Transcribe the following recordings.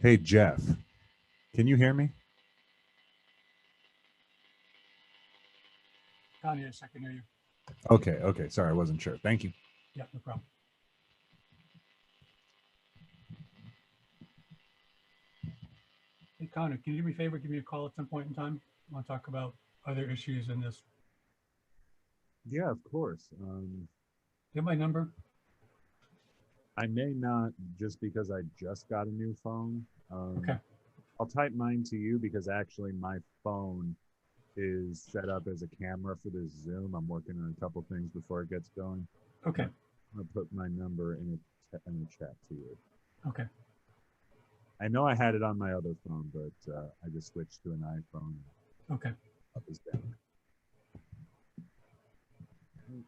Hey, Jeff, can you hear me? Yes, I can hear you. Okay. Sorry, I wasn't sure. Thank you. Yeah, no problem. Hey, Connor, can you do me a favor? Give me a call at some point in time. I want to talk about other issues in this. Yeah, of course. Do you have my number? I may not just because I just got a new phone. Okay. I'll type mine to you because actually my phone is set up as a camera for this Zoom. I'm working on a couple things before it gets going. Okay. I'm gonna put my number in the chat to you. Okay. I know I had it on my other phone, but I just switched to an iPhone. Okay. Up is down. Right.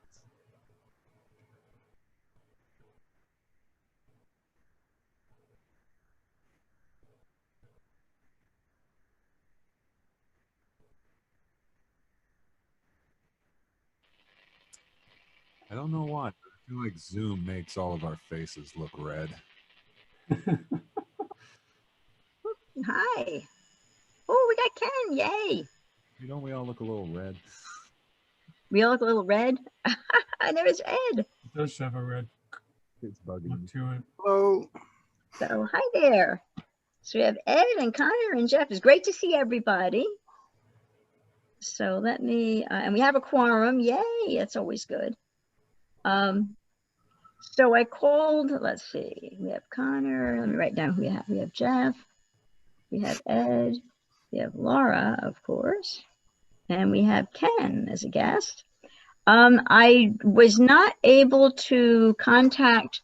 I don't know why, but I feel like Zoom makes all of our faces look red. Hi. Oh, we got Ken. Yay. Don't we all look a little red? We all look a little red. And there's Ed. It does have a red It's bugging look me. to it. Hello. So hi there. So we have Ed and Connor and Jeff. It's great to see everybody. So let me, and we have a quorum. Yay. That's always good. So I called, let's see, we have Connor. Let me write down who we have. We have Jeff. We have Ed. We have Laura, of course. And we have Ken as a guest. I was not able to contact,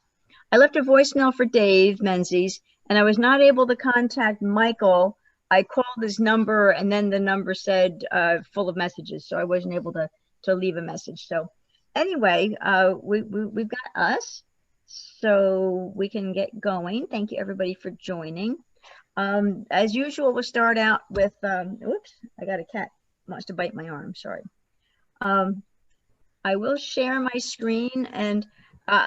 I left a voicemail for Dave Menzies, and I was not able to contact Michael. I called his number, and then the number said full of messages, so I wasn't able to leave a message. So anyway, we've got us, so we can get going. Thank you, everybody, for joining. As usual, we'll start out with, oops, I got a cat wants to bite my arm, sorry. I will share my screen and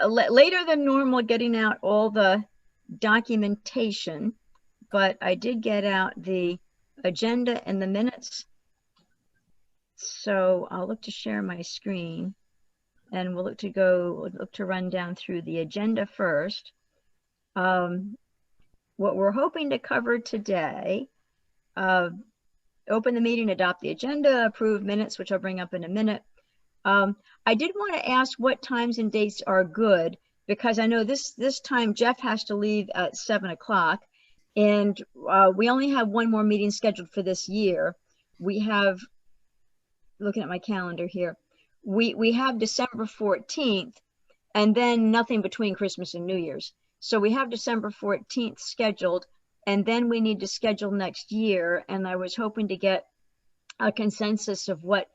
later than normal getting out all the documentation, but I did get out the agenda and the minutes. So I'll look to share my screen and we'll look to run down through the agenda first. What we're hoping to cover today, open the meeting, adopt the agenda, approve minutes, which I'll bring up in a minute. I did want to ask what times and dates are good, because I know this time Jeff has to leave at 7 o'clock, and we only have one more meeting scheduled for this year. We have, looking at my calendar here, we have December 14th, and then nothing between Christmas and New Year's. So we have December 14th scheduled, and then we need to schedule next year. And I was hoping to get a consensus of what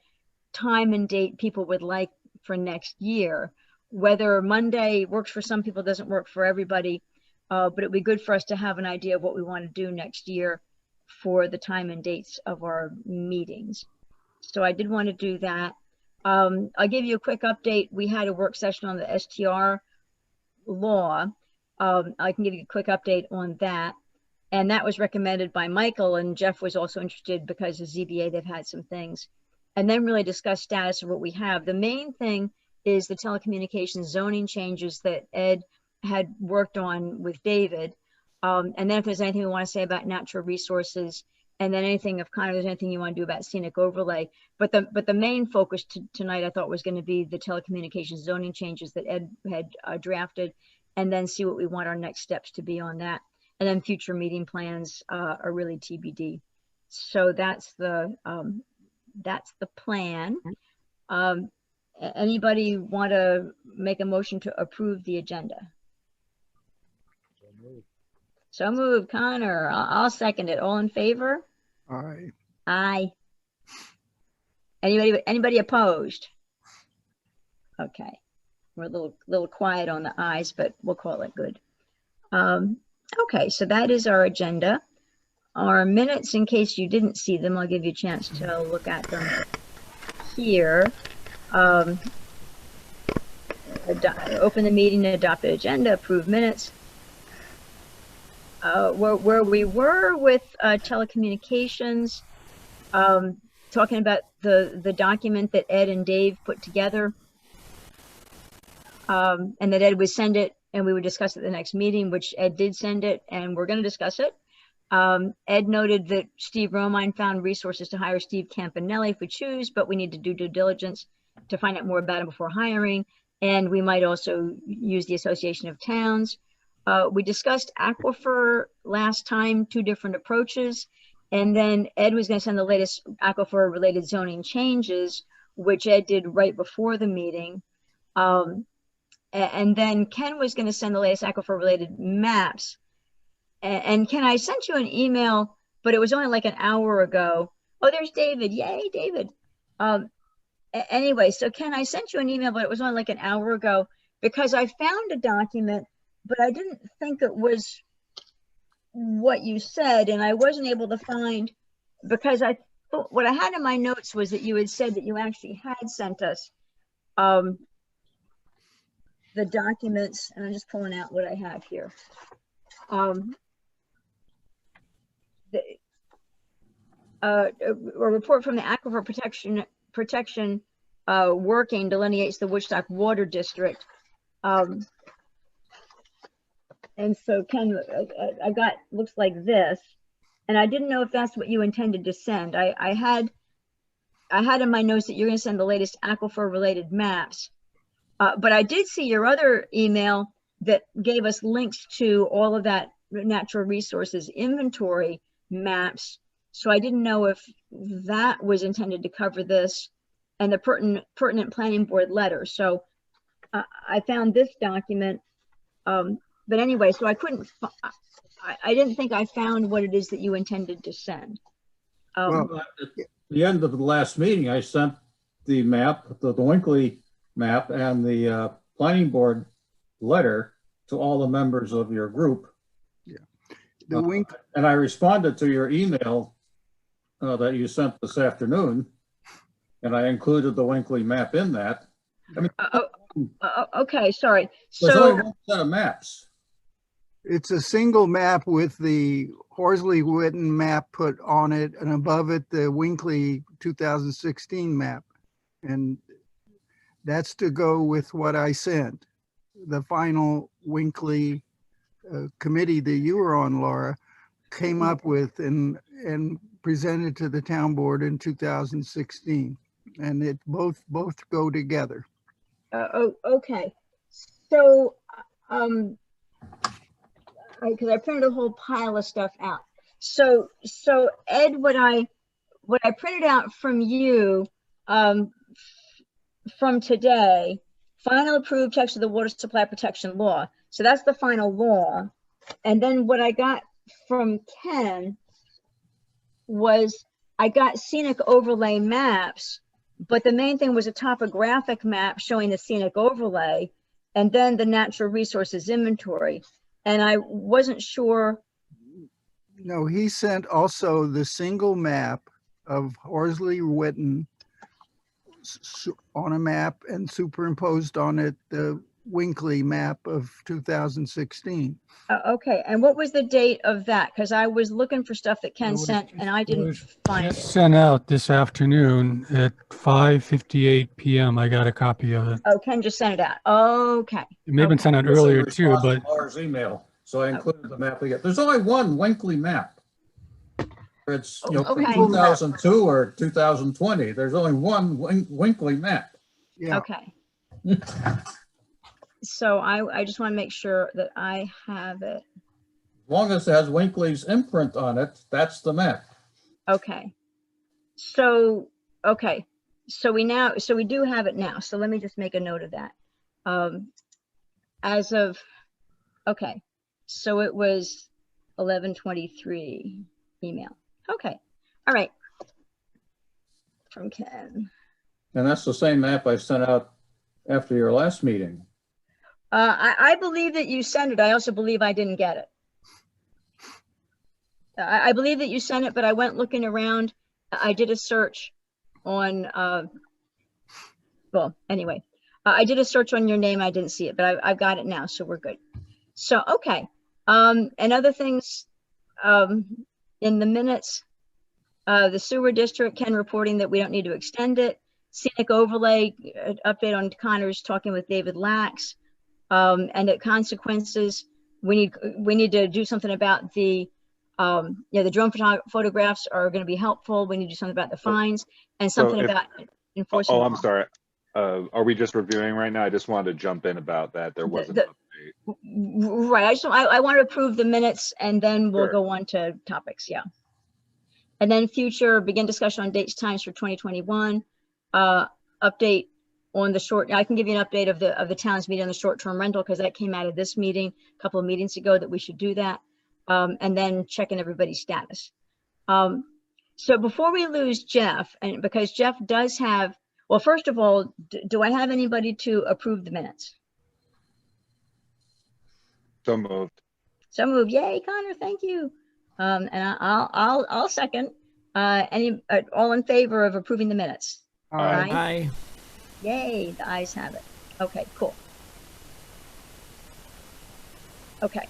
time and date people would like for next year. Whether Monday works for some people, doesn't work for everybody, but it'd be good for us to have an idea of what we want to do next year for the time and dates of our meetings. So I did want to do that. I'll give you a quick update. We had a work session on the STR law. I can give you a quick update on that. And that was recommended by Michael, and Jeff was also interested because the ZBA, they've had some things. And then really discuss status of what we have. The main thing is the telecommunications zoning changes that Ed had worked on with David. And then if there's anything we want to say about natural resources, and then anything, if kind of there's anything you want to do about scenic overlay. But the main focus tonight, I thought, was going to be the telecommunications zoning changes that Ed had drafted, and then see what we want our next steps to be on that. And then future meeting plans are really TBD. So that's the plan. Anybody want to make a motion to approve the agenda? So moved, Connor. I'll second it. All in favor? Aye. Aye. Anybody opposed? Okay. We're a little quiet on the ayes, but we'll call it good. Okay, so that is our agenda. Our minutes, in case you didn't see them, I'll give you a chance to look at them here. Open the meeting, adopt the agenda, approve minutes. where we were with telecommunications, talking about the document that Ed and Dave put together, and that Ed would send it and we would discuss it at the next meeting, which Ed did send it, and we're going to discuss it. Ed noted that Steve Romine found resources to hire Steve Campanelli if we choose, but we need to do due diligence to find out more about him before hiring. And we might also use the Association of Towns. We discussed aquifer last time, 2 different approaches. And then Ed was going to send the latest aquifer related zoning changes, which Ed did right before the meeting. And then Ken was going to send the latest aquifer related maps. And Ken, I sent you an email, but it was only like an hour ago. Oh, there's David. Yay, David. Anyway, so Ken, I sent you an email, but it was only like an hour ago because I found a document, but I didn't think it was what you said. And I wasn't able to find, because I thought what I had in my notes was that you had said that you actually had sent us the documents, and I'm just pulling out what I have here. A report from the Aquifer Protection Working delineates the Woodstock Water District. And so Ken, I got, looks like this, and I didn't know if that's what you intended to send. I had in my notes that you're going to send the latest aquifer related maps, but I did see your other email that gave us links to all of that natural resources inventory maps. So I didn't know if that was intended to cover this and the pertinent planning board letter. So I found this document, but anyway, so I I didn't think I found what it is that you intended to send. Well, at the end of the last meeting, I sent the map, the Winkley map, and the planning board letter to all the members of your group. Yeah. And I responded to your email that you sent this afternoon, and I included the Winkley map in that. I mean, okay, sorry. There's So only one set of maps. It's a single map with the Horsley-Witten map put on it, and above it, the Winkley 2016 map. And that's to go with what I sent. The final Winkley committee that you were on, Laura, came up with and presented to the town board in 2016. And it both go together. okay. So, because I printed a whole pile of stuff out. So Ed, what I printed out from you from today, final approved text of the water supply protection law. So that's the final law. And then what I got from Ken was I got scenic overlay maps, but the main thing was a topographic map showing the scenic overlay and then the natural resources inventory. And I wasn't sure. No, he sent also the single map of Horsley-Witten on a map and superimposed on it the Winkley map of 2016. Okay, and what was the date of that? Because I was looking for stuff that Ken sent and I didn't find it. Sent out this afternoon at 5:58 p.m. I got a copy of it. Oh, Ken just sent it out. Okay. It may have been sent out earlier too, but Laura's email, so I included the map again. There's only one Winkley map. It's Okay. 2002 or 2020. There's only one Winkley map. Yeah. Okay. So I just want to make sure that I have it. As long as it has Winkley's imprint on it, that's the map. Okay. So, okay. So we do have it now. So let me just make a note of that. As of, okay. So it was 11:23 email. Okay. All right. From Ken. And that's the same map I sent out after your last meeting. I believe that you sent it. I also believe I didn't get it. I believe that you sent it, but I went looking around. I did a search on, well, anyway, I did a search on your name. I didn't see it, but I've got it now, so we're good. So, okay. And other things, in the minutes, the sewer district, Ken reporting that we don't need to extend it. Scenic overlay, update on Connor's talking with David Lax. And at consequences, we need to do something about the, the drone photographs are going to be helpful. We need to do something about the fines and something about enforcement. Oh, I'm sorry. Are we just reviewing right now? I just wanted to jump in about that. There was an update. Right. I want to approve the minutes and then we'll Sure. go on to topics. Yeah. And then future, begin discussion on dates, times for 2021. Update on the short, I can give you an update of the town's meeting on the short-term rental because that came out of this meeting a couple of meetings ago that we should do that. And then checking everybody's status. So before we lose Jeff, and because Jeff does have, well, first of all, do I have anybody to approve the minutes? So moved. So moved. Yay, Connor, thank you. And I'll second. Any all in favor of approving the minutes? Aye. Aye. Yay, the ayes have it. Okay, cool. Okay.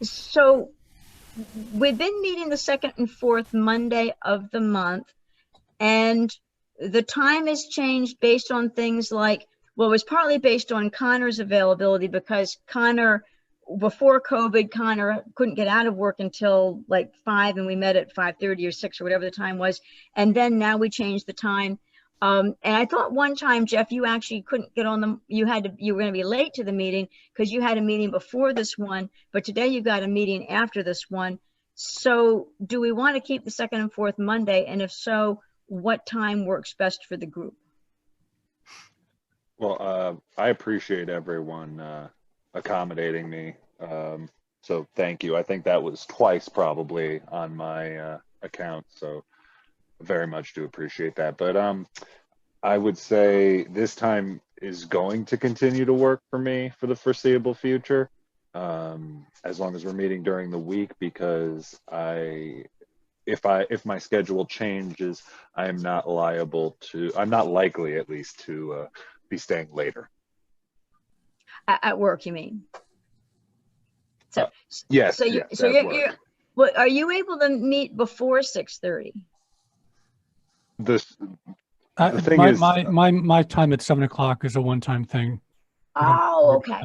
So we've been meeting the second and fourth Monday of the month, and the time has changed based on things like, well, it was partly based on Connor's availability because Connor, before COVID, Connor couldn't get out of work until like 5 and we met at 5:30 or 6 or whatever the time was. And then now we changed the time. And I thought one time, Jeff, you actually couldn't get on the, you were going to be late to the meeting because you had a meeting before this one, but today you got a meeting after this one. So do we want to keep the second and fourth Monday? And if so, what time works best for the group? Well, I appreciate everyone accommodating me. So thank you. I think that was twice probably on my account. So very much do appreciate that. But I would say this time is going to continue to work for me for the foreseeable future, as long as we're meeting during the week, because if my schedule changes, I'm not likely at least to be staying later. At work, you mean? So yes. So you're well, are you able to meet before 6:30? The thing is, my time at 7 o'clock is a one-time thing. Oh, okay.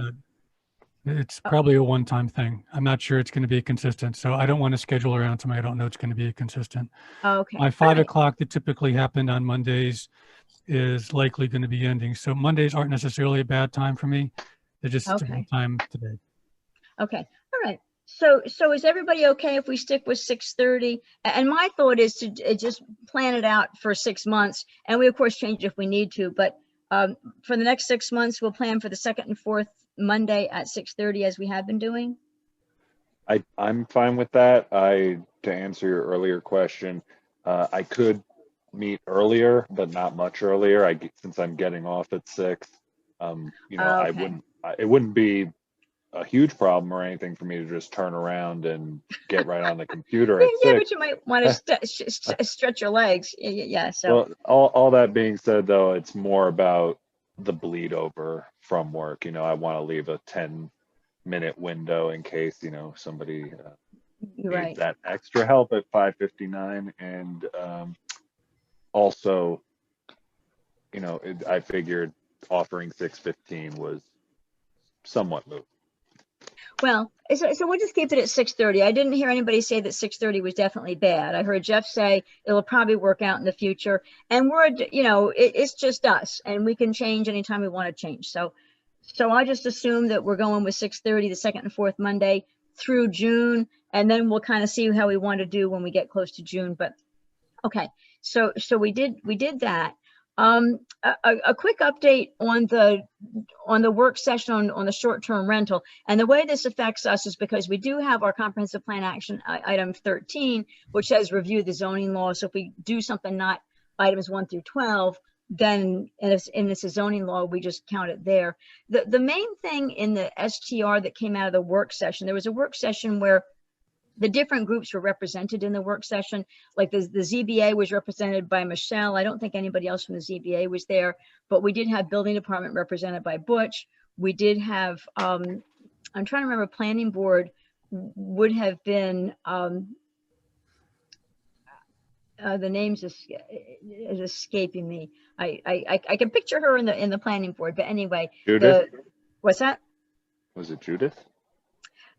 It's probably a one-time thing. I'm not sure it's going to be consistent, so I don't want to schedule around something I don't know it's going to be consistent. Okay. My 5 o'clock that typically happened on Mondays is likely going to be ending. So Mondays aren't necessarily a bad time for me. They're just a one time today. Okay. All right. So is everybody okay if we stick with 6:30? And my thought is to just plan it out for 6 months, and we of course change if we need to. But for the next 6 months, we'll plan for the second and fourth Monday at 6:30 as we have been doing. I'm fine with that. To answer your earlier question, I could meet earlier, but not much earlier. Since I'm getting off at 6, Okay. It wouldn't be a huge problem or anything for me to just turn around and get right on the computer at 6. But you might want to stretch your legs. Yeah. So well, all that being said, though, it's more about the bleed over from work. I want to leave a 10-minute window in case somebody needs that extra help at 5:59, and also I figured offering 6:15 was somewhat moot. Well, so we'll just keep it at 6:30. I didn't hear anybody say that 6:30 was definitely bad. I heard Jeff say it'll probably work out in the future, and it's just us, and we can change anytime we want to change. So I just assume that we're going with 6:30 the second and fourth Monday through June, and then we'll kind of see how we want to do when we get close to June. But okay, so we did that. A quick update on the work session on the short-term rental, and the way this affects us is because we do have our comprehensive plan action item 13, which says review the zoning law. So if we do something not items 1 through 12, then and it's a zoning law, we just count it there. The main thing in the STR that came out of the work session, there was a work session where the different groups were represented in the work session. Like the ZBA was represented by Michelle. I don't think anybody else from the ZBA was there, but we did have building department represented by Butch. We did have I'm trying to remember, planning board would have been, the name's is escaping me. I can picture her in the planning board, but anyway, Judith? What's that? Was it Judith?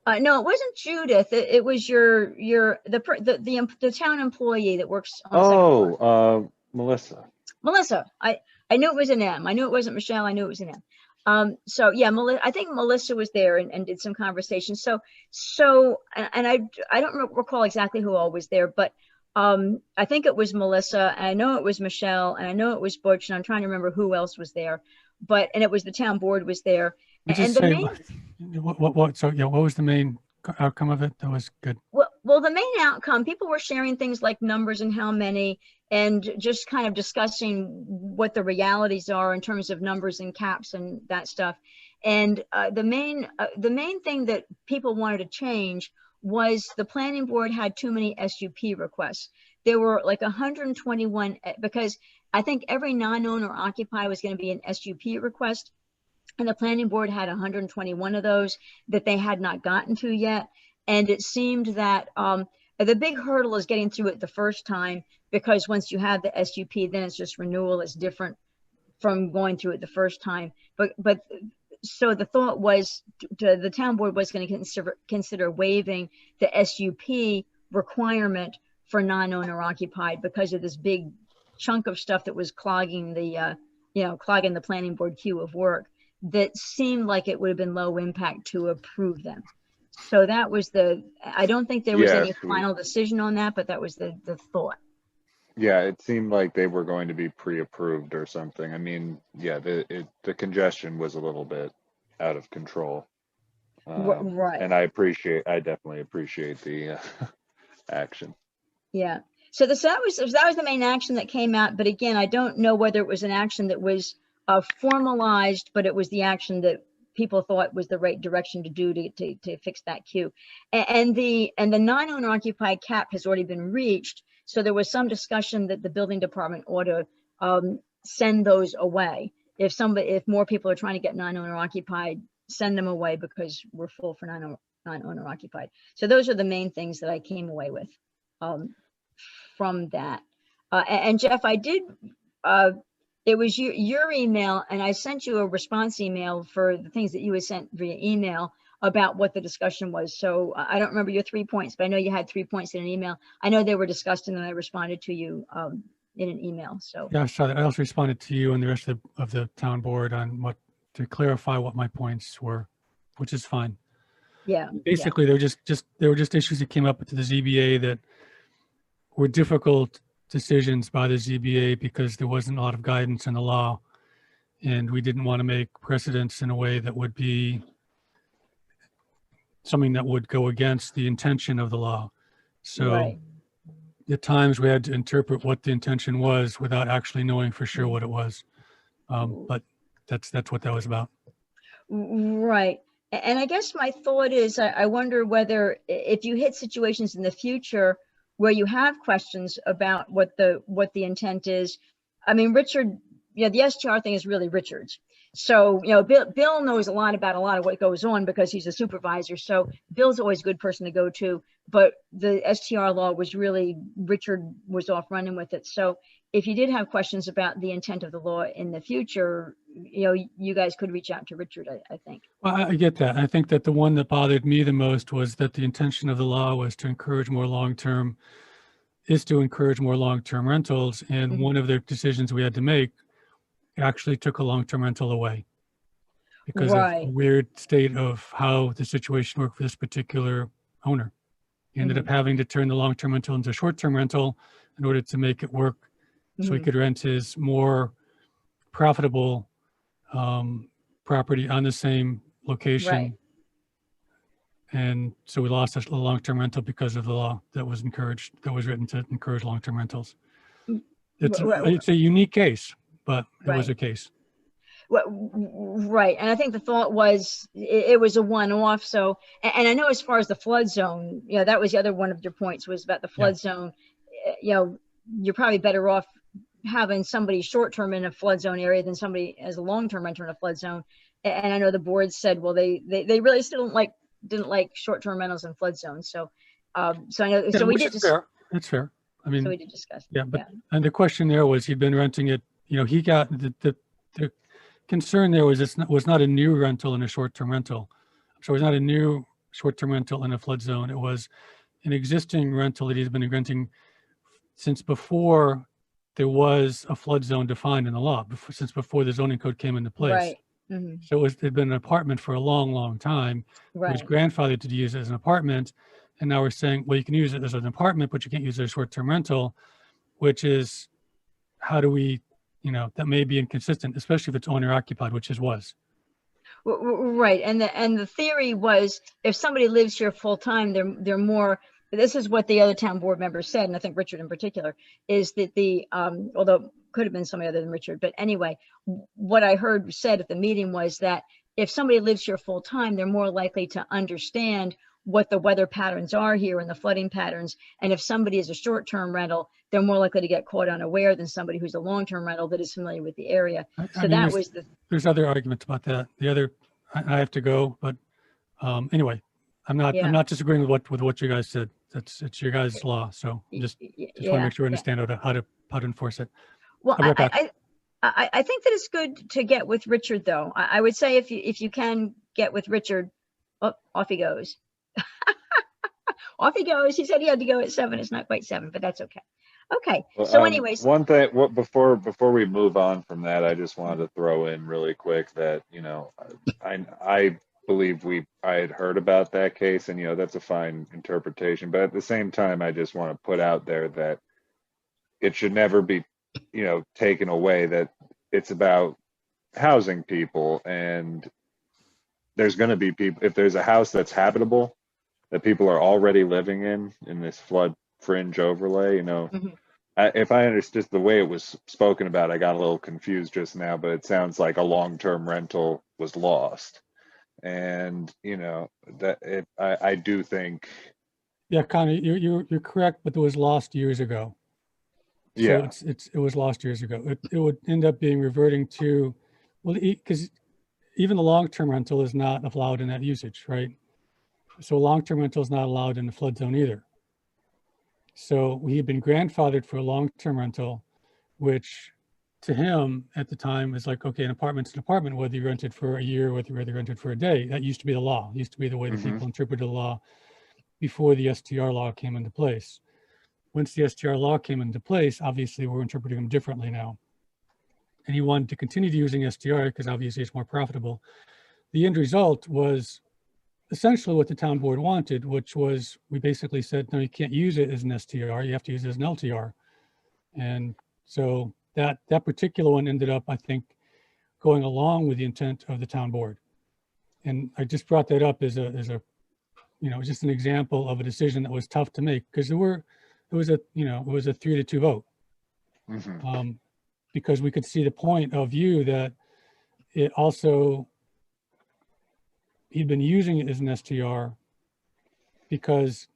No, it wasn't Judith. It was the town employee that works on the second floor. Melissa. Melissa. I knew it was an M. I knew it wasn't Michelle. I knew it was an M. So yeah, I think Melissa was there and did some conversation. So and I don't recall exactly who all was there, but I think it was Melissa, and I know it was Michelle, and I know it was Butch, and I'm trying to remember who else was there, and it was the town board was there. So yeah, what was the main outcome of it? That was good. Well, the main outcome, people were sharing things like numbers and how many, and just kind of discussing what the realities are in terms of numbers and caps and that stuff. And the main thing that people wanted to change was the planning board had too many SUP requests. There were like 121, because I think every non-owner occupied was going to be an SUP request. And the planning board had 121 of those that they had not gotten to yet. And it seemed that the big hurdle is getting through it the first time, because once you have the SUP, then it's just renewal. It's different from going through it the first time. But so the thought was the town board was going to consider waiving the SUP requirement for non-owner occupied because of this big chunk of stuff that was clogging the planning board queue of work that seemed like it would have been low impact to approve them. So that was I don't think there was any final decision on that, but that was the thought. Yeah, it seemed like they were going to be pre-approved or something. I mean, yeah, the congestion was a little bit out of control. Right. And I definitely appreciate the action. Yeah. So that was the main action that came out. But again, I don't know whether it was an action that was formalized, but it was the action that people thought was the right direction to do to fix that queue. And the non-owner occupied cap has already been reached. So there was some discussion that the building department ought to send those away. If more people are trying to get non-owner occupied, send them away because we're full for non-owner occupied. So those are the main things that I came away with from that. And Jeff, I did, it was your email, and I sent you a response email for the things that you had sent via email about what the discussion was. So I don't remember your 3 points, but I know you had 3 points in an email. I know they were discussed, and then I responded to you in an email. So yeah, I saw that. I also responded to you and the rest of the town board on to clarify what my points were, which is fine. Yeah. Basically, they were just issues that came up to the ZBA that were difficult decisions by the ZBA because there wasn't a lot of guidance in the law, and we didn't want to make precedents in a way that would be something that would go against the intention of the law. So right. At times we had to interpret what the intention was without actually knowing for sure what it was. But that's what that was about. Right. And I guess my thought is, I wonder whether if you hit situations in the future where you have questions about what the intent is. I mean, Richard, the STR thing is really Richard's. So, Bill knows a lot of what goes on because he's a supervisor. So Bill's always a good person to go to, but the STR law was really, Richard was off running with it. So if you did have questions about the intent of the law in the future, you guys could reach out to Richard, I think. Well, I get that. I think that the one that bothered me the most was that the intention of the law was to encourage more long-term rentals. And Mm-hmm. one of the decisions we had to make actually took a long-term rental away because Right. of a weird state of how the situation worked for this particular owner. He ended up having to turn the long-term rental into a short-term rental in order to make it work so he could rent his more profitable property on the same location. Right. And so we lost a long-term rental because of the law that was written to encourage long-term rentals. It's a unique case, but it was a case. Well, right. And I think the thought was it was a one-off. So, and I know as far as the flood zone, that was the other one of your points was about the flood zone. You're probably better off having somebody short-term in a flood zone area than somebody as a long-term renter in a flood zone. And I know the board said, well, they really still didn't like short-term rentals in flood zones. So, so I know, Yeah, so we which did is just, fair. That's fair. I mean, so we did discuss. yeah, but and the question there was he'd been renting it. You know, he got the concern there was was not a new rental and a short-term rental. So it was not a new short-term rental in a flood zone. It was an existing rental that he's been renting since before there was a flood zone defined in the law, since before the zoning code came into place. Right. Mm-hmm. So it'd been an apartment for a long, long time. It was Right. grandfathered to use it as an apartment. And now we're saying, well, you can use it as an apartment, but you can't use it as a short-term rental, which is, how do we, you know, that may be inconsistent, especially if it's owner occupied, which is was. Right. And the theory was, if somebody lives here full time, they're more, this is what the other town board members said, and I think Richard in particular, is that although it could have been somebody other than Richard, but anyway, what I heard said at the meeting was that if somebody lives here full time, they're more likely to understand what the weather patterns are here and the flooding patterns. And if somebody is a short-term rental, they're more likely to get caught unaware than somebody who's a long-term rental that is familiar with the area. So that was there's other arguments about that. The other, I have to go, but anyway, I'm not disagreeing with what you guys said. It's your guys' law. So just want to make sure we understand how to enforce it. Well, I think that it's good to get with Richard, though. I would say if you can get with Richard, off he goes. Off he goes. He said he had to go at 7. It's not quite 7, but that's okay. Okay. Well, so anyways, one thing, before we move on from that, I just wanted to throw in really quick that, you know, I believe I had heard about that case, and, you know, that's a fine interpretation, but at the same time, I just want to put out there that it should never be, you know, taken away that it's about housing people, and there's going to be people, if there's a house that's habitable that people are already living in this flood fringe overlay, you know, if I understood the way it was spoken about, I got a little confused just now, but it sounds like a long-term rental was lost. And, you know, that I do think. Yeah, Connie, you're correct, but it was lost years ago. So yeah, it was lost years ago. It would end up being reverting to, well, because even the long-term rental is not allowed in that usage, right? So long-term rental is not allowed in the flood zone either. So we had been grandfathered for a long-term rental, which to him at the time is like, okay, an apartment's an apartment, whether you rented for a year, whether you rented for a day. That used to be the law. It used to be the way that people interpreted the law before the STR law came into place. Once the STR law came into place, obviously we're interpreting them differently now. And he wanted to continue using STR because obviously it's more profitable. The end result was essentially what the town board wanted, which was we basically said, no, you can't use it as an STR, you have to use it as an LTR. And so that particular one ended up, I think, going along with the intent of the town board. And I just brought that up as a you know, just an example of a decision that was tough to make, because it was a 3-2 vote. Because we could see the point of view that it also, he'd been using it as an STR because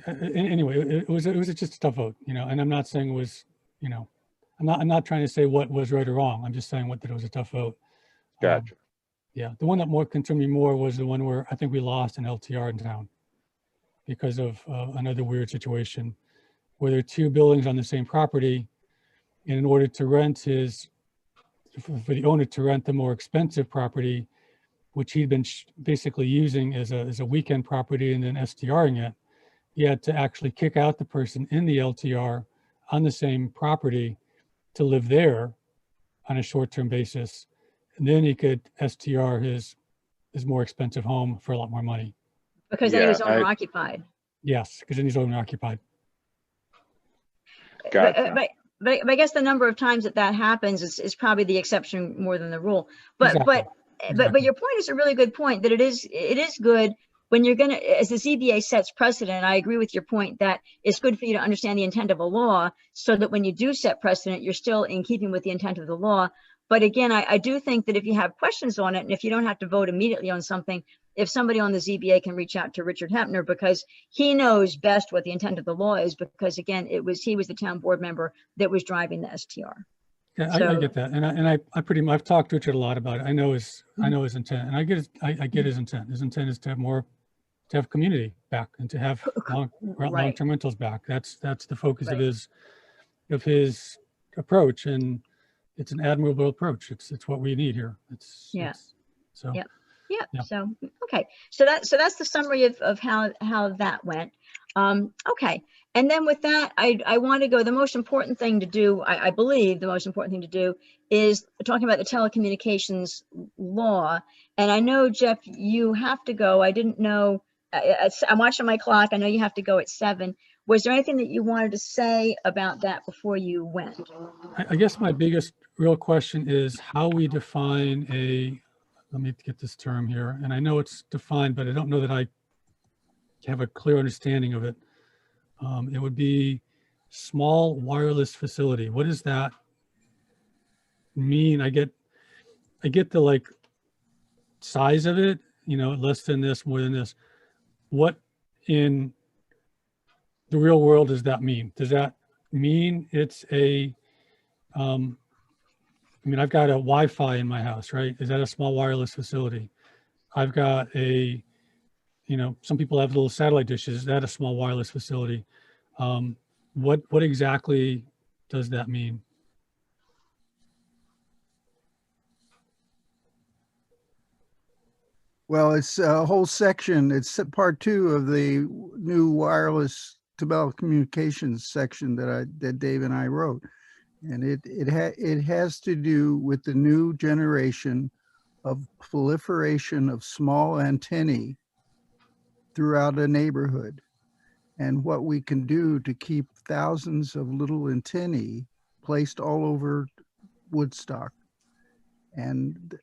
anyway, it was just a tough vote, you know, and I'm not saying it was, you know, I'm not trying to say what was right or wrong. I'm just saying that it was a tough vote. gotcha. Yeah, the one that more concerned me more was the one where I think we lost an LTR in town because of another weird situation where there are 2 buildings on the same property, and in order to rent for the owner to rent the more expensive property, which he'd been basically using as a weekend property and then STRing it, he had to actually kick out the person in the LTR on the same property to live there on a short-term basis. And then he could STR his more expensive home for a lot more money. because then he was owner occupied. Yes, because then he's owner occupied. Gotcha. But I guess the number of times that happens is probably the exception more than the rule. But Exactly. but your point is a really good point, that it is good when you're gonna, as the ZBA sets precedent. I agree with your point that it's good for you to understand the intent of a law, so that when you do set precedent, you're still in keeping with the intent of the law. But again, I do think that if you have questions on it, and if you don't have to vote immediately on something, if somebody on the ZBA can reach out to Richard Hepner, because he knows best what the intent of the law is, because again, he was the town board member that was driving the STR. Yeah, I So- get that, and I pretty much, I've talked to Richard a lot about it. I know his intent, and I get his intent. His intent is to have community back and to have Right. long-term rentals back. That's the focus Right. of his approach, and it's an admirable approach. It's what we need here. So. Yeah. Yeah. Yeah. So, okay. So that's the summary of how that went. Okay. And then with that, I want to go, the most important thing to do, I believe the most important thing to do is talking about the telecommunications law. And I know, Jeff, you have to go. I didn't know, I'm watching my clock. I know you have to go at 7. Was there anything that you wanted to say about that before you went? I guess my biggest real question is how we define let me get this term here. And I know it's defined, but I don't know that I have a clear understanding of it. It would be small wireless facility. What does that mean? I get the like size of it, less than this, more than this. What in the real world does that mean? Does that mean it's I've got a Wi-Fi in my house, right? Is that a small wireless facility? I've got some people have little satellite dishes. Is that a small wireless facility? What exactly does that mean? Well, it's a whole section. It's part 2 of the new wireless telecommunications section that Dave and I wrote. And it has to do with the new generation of proliferation of small antennae throughout a neighborhood, and what we can do to keep thousands of little antennae placed all over Woodstock. And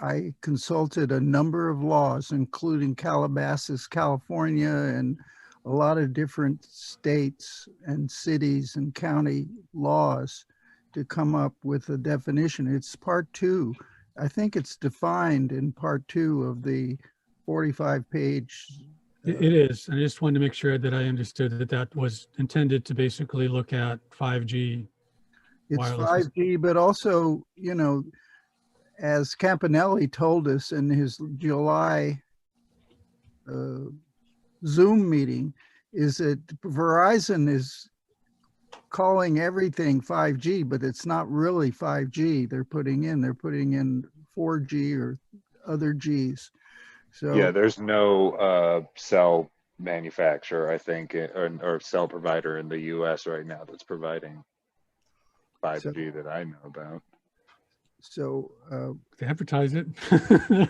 I consulted a number of laws, including Calabasas, California, and a lot of different states and cities and county laws to come up with a definition. It's part 2. I think it's defined in part 2 of the 45-page. It is. I just wanted to make sure that I understood that was intended to basically look at 5G. It's wireless. 5G, but also, as Campanelli told us in his July Zoom meeting, is that Verizon is calling everything 5G, but it's not really 5G they're putting in 4G or other Gs. So Yeah, there's no cell manufacturer, I think, or cell provider in the US right now that's providing 5G that I know about. So They advertise it.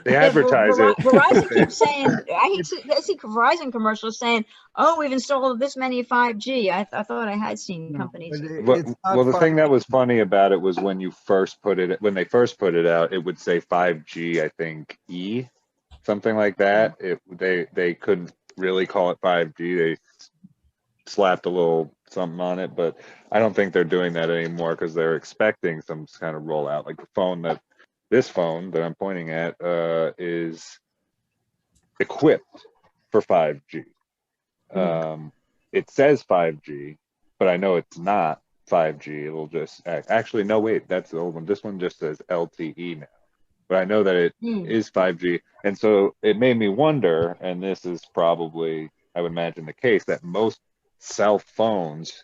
They advertise it. Verizon keeps saying, I see Verizon commercials saying, "Oh, we've installed this many 5G." I thought I had seen companies. Well, the thing that was funny about it was when they first put it out, it would say 5G, I think E, something like that. They couldn't really call it 5G. They slapped a little something on it, but I don't think they're doing that anymore because they're expecting some kind of rollout. Like this phone that I'm pointing at is equipped for 5G. It says 5G, but I know it's not 5G. It'll just actually, no, wait, that's the old one. This one just says LTE now, but I know that it is 5G. And so it made me wonder, and this is probably, I would imagine, the case, that most cell phones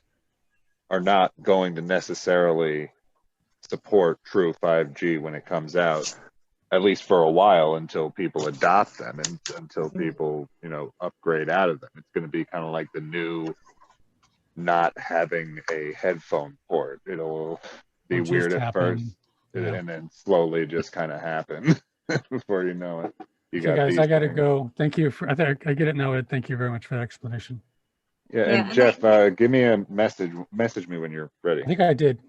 are not going to necessarily support true 5G when it comes out, at least for a while, until people adopt them and until people, upgrade out of them. It's going to be kind of like the new not having a headphone port. It'll be weird at first, and then slowly just kind of happen before you know it. So guys, I got to go. Thank you I get it now, Ed. Thank you very much for that explanation. Yeah, and Jeff, give me a message me when you're ready. I think I did.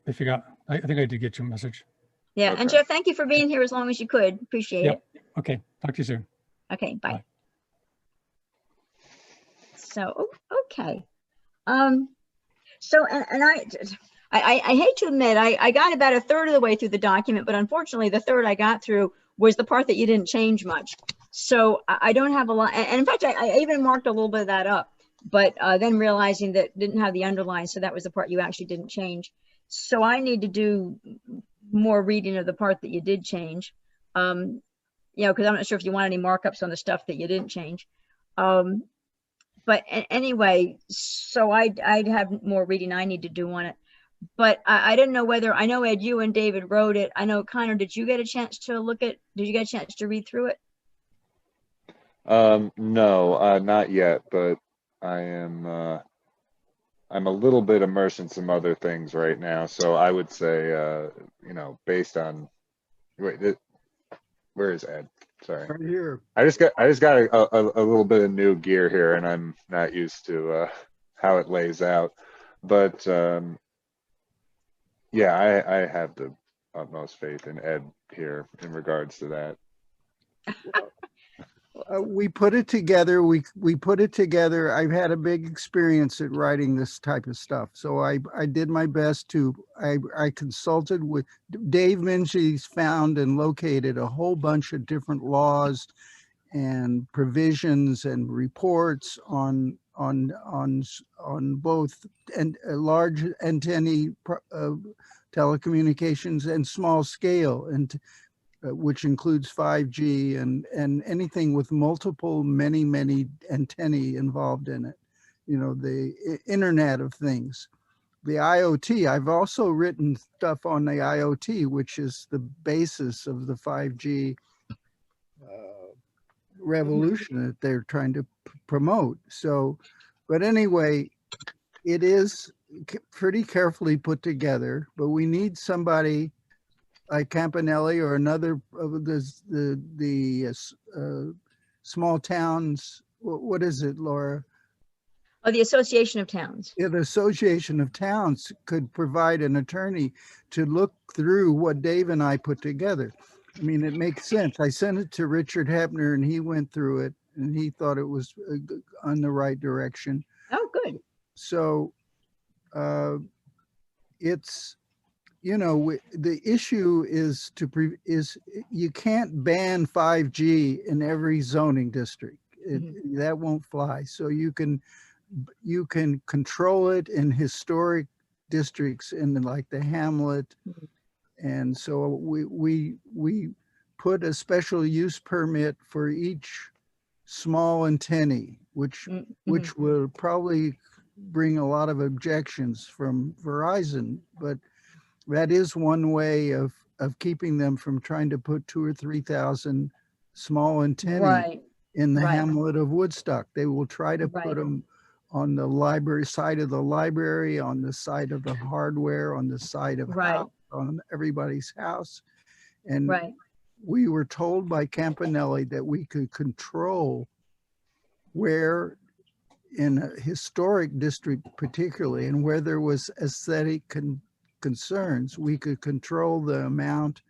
I think I did get your message. Yeah, Okay. and Jeff, thank you for being here as long as you could. Appreciate it. Okay, talk to you soon. Okay, bye. Bye. So, okay. So, and I hate to admit, I got about a third of the way through the document, but unfortunately the third I got through was the part that you didn't change much. So I don't have a lot. And in fact, I even marked a little bit of that up, but then realizing that didn't have the underline. So that was the part you actually didn't change. So I need to do more reading of the part that you did change. You know, because I'm not sure if you want any markups on the stuff that you didn't change. But anyway, so I'd have more reading I need to do on it. But I didn't know whether, I know Ed, you and David wrote it. I know Connor, did you get a chance to look at, did you get a chance to read through it? No, not yet, but I am, I'm a little bit immersed in some other things right now. So I would say, you know, based on, wait, where is Ed? Sorry. Right here. I just got a little bit of new gear here, and I'm not used to how it lays out. But yeah, I have the utmost faith in Ed here in regards to that. We put it together. We put it together. I've had a big experience at writing this type of stuff. So I did my best to, I consulted with Dave Minchie's, found and located a whole bunch of different laws and provisions and reports on both and large antennae telecommunications and small scale, and which includes 5G and anything with multiple, many antennae involved in it. You know, the Internet of Things, the IoT. I've also written stuff on the IoT, which is the basis of the 5G revolution that they're trying to promote. So, but anyway, it is pretty carefully put together, but we need somebody like Campanelli or another of the small towns. What is it, Laura? Oh, the Association of Towns. Yeah, the Association of Towns could provide an attorney to look through what Dave and I put together. I mean, it makes sense. I sent it to Richard Hebner and he went through it and he thought it was on the right direction. Oh, good. So it's, you know, the issue is you can't ban 5G in every zoning district. That won't fly. So you can control it in historic districts in like the Hamlet. And so we put a special use permit for each small antennae, which will probably bring a lot of objections from Verizon, but that is one way of keeping them from trying to put 2,000 or 3,000 small antennae in the Hamlet of Woodstock. They will try to put them on the library side of the library, on the side of the hardware, on the side of house, on everybody's house. And we were told by Campanelli that we could control where in a historic district particularly, and where there was aesthetic concerns, we could control the amount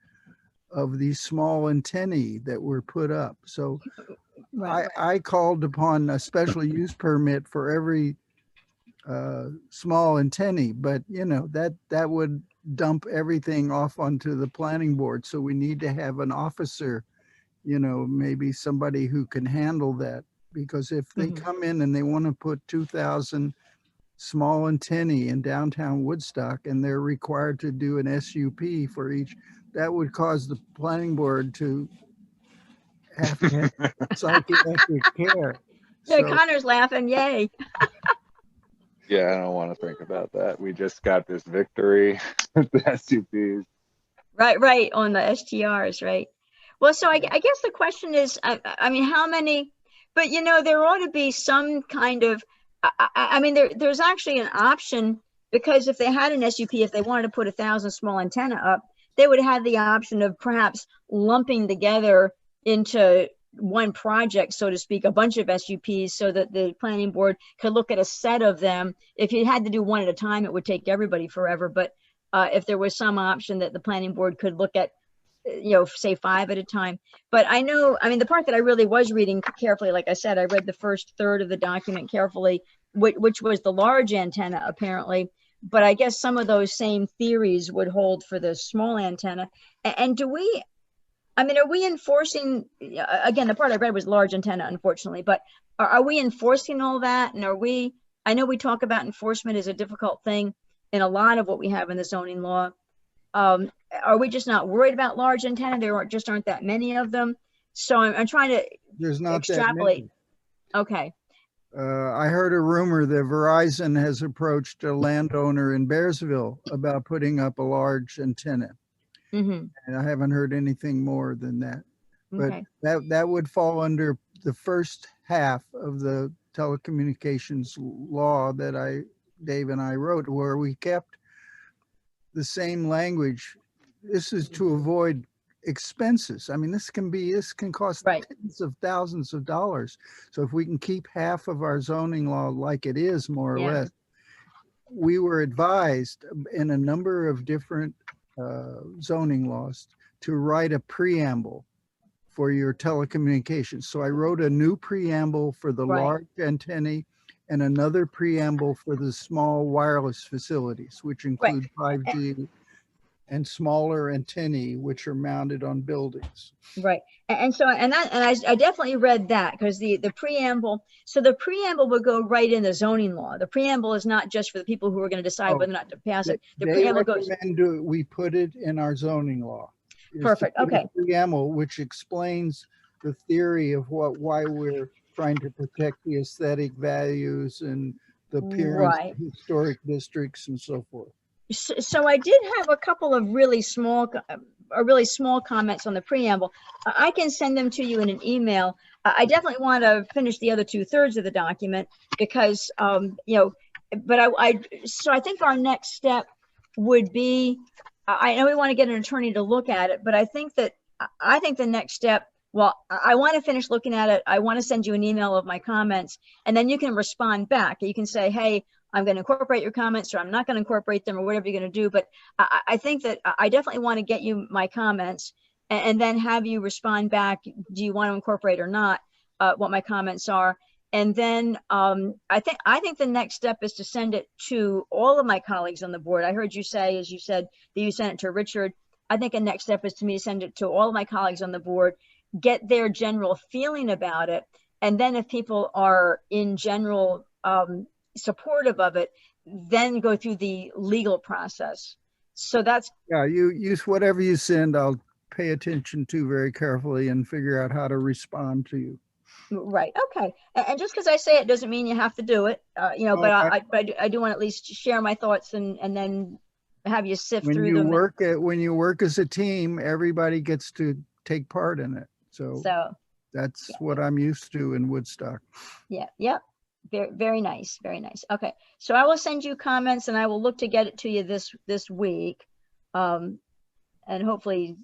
of these small antennae that were put up. So I called upon a special use permit for every small antennae, but you know, that would dump everything off onto the planning board. So we need to have an officer, you know, maybe somebody who can handle that, because if they come in and they want to put 2,000 small antennae in downtown Woodstock and they're required to do an SUP for each, that would cause the planning board to have to have psychiatric care. Yeah, so, Connor's laughing, yay. Yeah, I don't want to think about that. We just got this victory with the SUPs. Right, on the STRs, right? Well, so I guess the question is, I mean, how many, but you know, there ought to be some kind of, I mean, there's actually an option, because if they had an SUP, if they wanted to put 1,000 small antenna up, they would have the option of perhaps lumping together into one project, so to speak, a bunch of SUPs, so that the planning board could look at a set of them. If you had to do one at a time, it would take everybody forever. But if there was some option that the planning board could look at, you know, say 5 at a time. But I know, I mean, the part that I really was reading carefully, like I said, I read the first third of the document carefully, which was the large antenna apparently. But I guess some of those same theories would hold for the small antenna. And do we, I mean, are we enforcing, again, the part I read was large antenna, unfortunately, but are we enforcing all that? And I know we talk about enforcement is a difficult thing in a lot of what we have in the zoning law. Are we just not worried about large antenna? There just aren't that many of them. So I'm trying to There's not that extrapolate. many. Okay. I heard a rumor that Verizon has approached a landowner in Bearsville about putting up a large antenna. Mm-hmm. And I haven't heard anything more than that. But Okay. that would fall under the first half of the telecommunications law that Dave and I wrote, where we kept the same language. This is to avoid expenses. I mean, this can cost Right. tens of thousands of dollars. So if we can keep half of our zoning law like it is, more or Yeah. less, we were advised in a number of different zoning laws to write a preamble for your telecommunications. So I wrote a new preamble for the Right. large antennae and another preamble for the small wireless facilities, which include 5G and smaller antennae, which are mounted on buildings. Right. And so, I definitely read that, because the preamble, so the preamble would go right in the zoning law. The preamble is not just for the people who are going to decide whether or not to pass it. The They preamble goes. recommend we put it in our zoning law. Perfect. Okay. Preamble, which explains the theory of why we're trying to protect the aesthetic values and the appearance Right. of historic districts and so forth. So I did have a couple of really small comments on the preamble. I can send them to you in an email. I definitely want to finish the other 2/3 of the document, because but so I think our next step would be, I know we want to get an attorney to look at it, but I think the next step, well, I want to finish looking at it. I want to send you an email of my comments, and then you can respond back. You can say, hey, I'm going to incorporate your comments, or I'm not going to incorporate them, or whatever you're going to do. But I think that I definitely want to get you my comments, and then have you respond back. Do you want to incorporate or not what my comments are? And then I think the next step is to send it to all of my colleagues on the board. I heard you say, as you said, that you sent it to Richard. I think the next step is to me to send it to all of my colleagues on the board, get their general feeling about it. And then if people are in general supportive of it, then go through the legal process. So that's, yeah, you use whatever you send, I'll pay attention to very carefully and figure out how to respond to you. right. Okay. And just because I say it doesn't mean you have to do it, but I do want to at least share my thoughts, and then have you sift through them. When you work as a team, everybody gets to take part in it. So that's what I'm used to in Woodstock. Yeah. Yep. Very, very nice. Very nice. Okay. So I will send you comments, and I will look to get it to you this week. And hopefully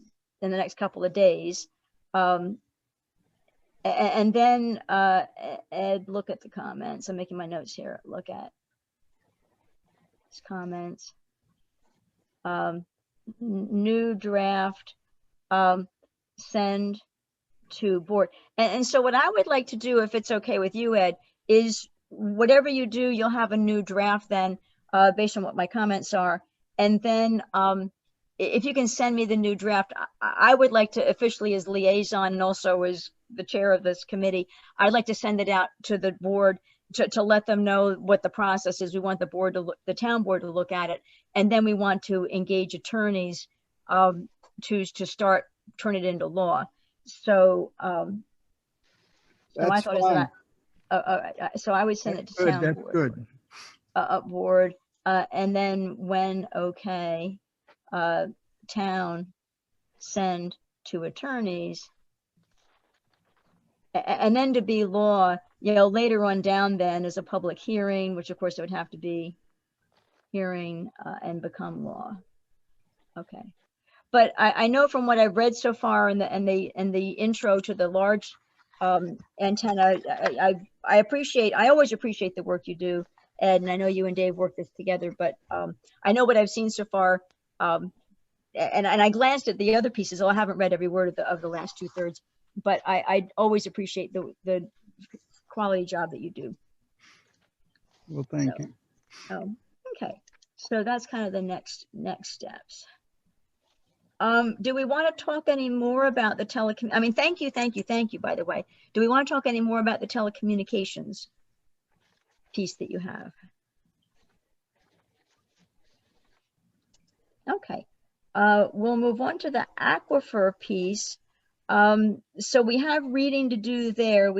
in the next couple of days. And then, Ed, look at the comments. I'm making my notes here. Look at his comments. New draft, send to board. And so what I would like to do, if it's okay with you, Ed, is whatever you do, you'll have a new draft then, based on what my comments are. And then if you can send me the new draft, I would like to officially, as liaison and also as the chair of this committee, I'd like to send it out to the board to let them know what the process is. We want the town board to look at it, and then we want to engage attorneys to start turn it into law. So, so my thought is that so I would send it to town board. Good. Board, and then when okay, town send to attorneys, and then to be law. Later on down then is a public hearing, which of course it would have to be hearing and become law. Okay, but I know from what I've read so far in the intro to the large antenna, I always appreciate the work you do, Ed, and I know you and Dave work this together, but I know what I've seen so far, and I glanced at the other pieces, although I haven't read every word of the last 2/3, but I always appreciate the quality job that you do. Well, thank you. Okay, so that's kind of the next steps. Do we want to talk any more about the I mean, thank you, by the way. Do we want to talk any more about the telecommunications piece that you have? Okay, we'll move on to the aquifer piece. So we have reading to do there.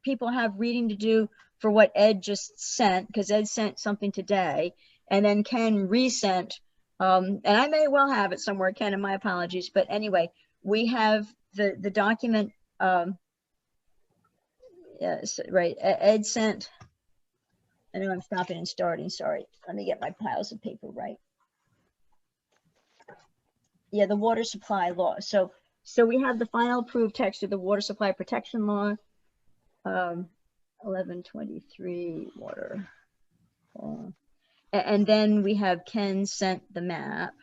People have reading to do for what Ed just sent, because Ed sent something today, and then Ken resent. And I may well have it somewhere, Ken, and my apologies. But anyway, we have the document. Yes, right. Ed sent. I know I'm stopping and starting. Sorry. Let me get my piles of paper right. Yeah, the water supply law. So we have the final approved text of the water supply protection law. 1123 water. And then we have Ken sent the map.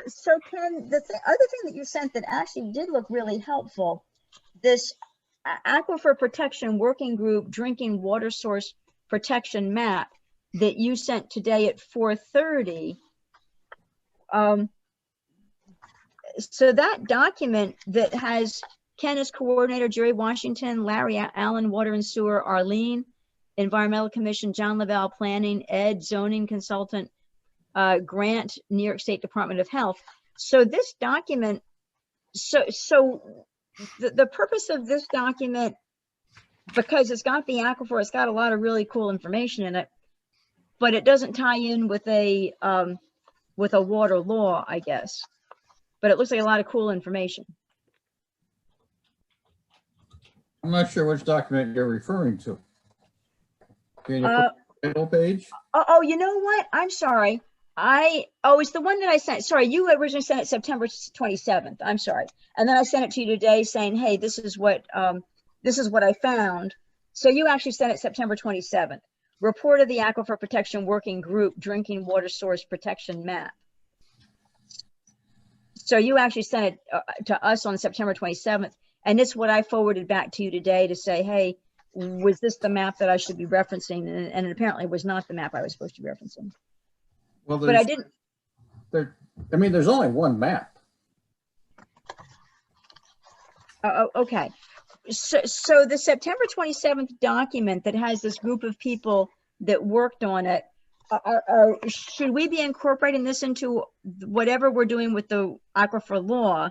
So Ken, the other thing that you sent that actually did look really helpful, this aquifer protection working group drinking water source protection map that you sent today at 4:30. So that document that has Ken as coordinator, Jerry Washington, Larry Allen, water and sewer, Arlene, Environmental Commission, John Lavelle, planning, Ed, zoning consultant, Grant, New York State Department of Health. So this document, the purpose of this document, because it's got the aquifer, it's got a lot of really cool information in it, but it doesn't tie in with a water law, I guess. But it looks like a lot of cool information. I'm not sure which document you're referring to. Can you put the title page? Oh, you know what? I'm sorry. It's the one that I sent. Sorry, you originally sent it September 27th. I'm sorry. And then I sent it to you today saying, hey, this is what I found. So you actually sent it September 27th. Report of the Aquifer Protection Working Group Drinking Water Source Protection Map. So you actually sent it to us on September 27th. And it's what I forwarded back to you today to say, hey, was this the map that I should be referencing? And it apparently was not the map I was supposed to be referencing. Well, but I didn't. There's only one map. Okay. So the September 27th document that has this group of people that worked on it, should we be incorporating this into whatever we're doing with the aquifer law?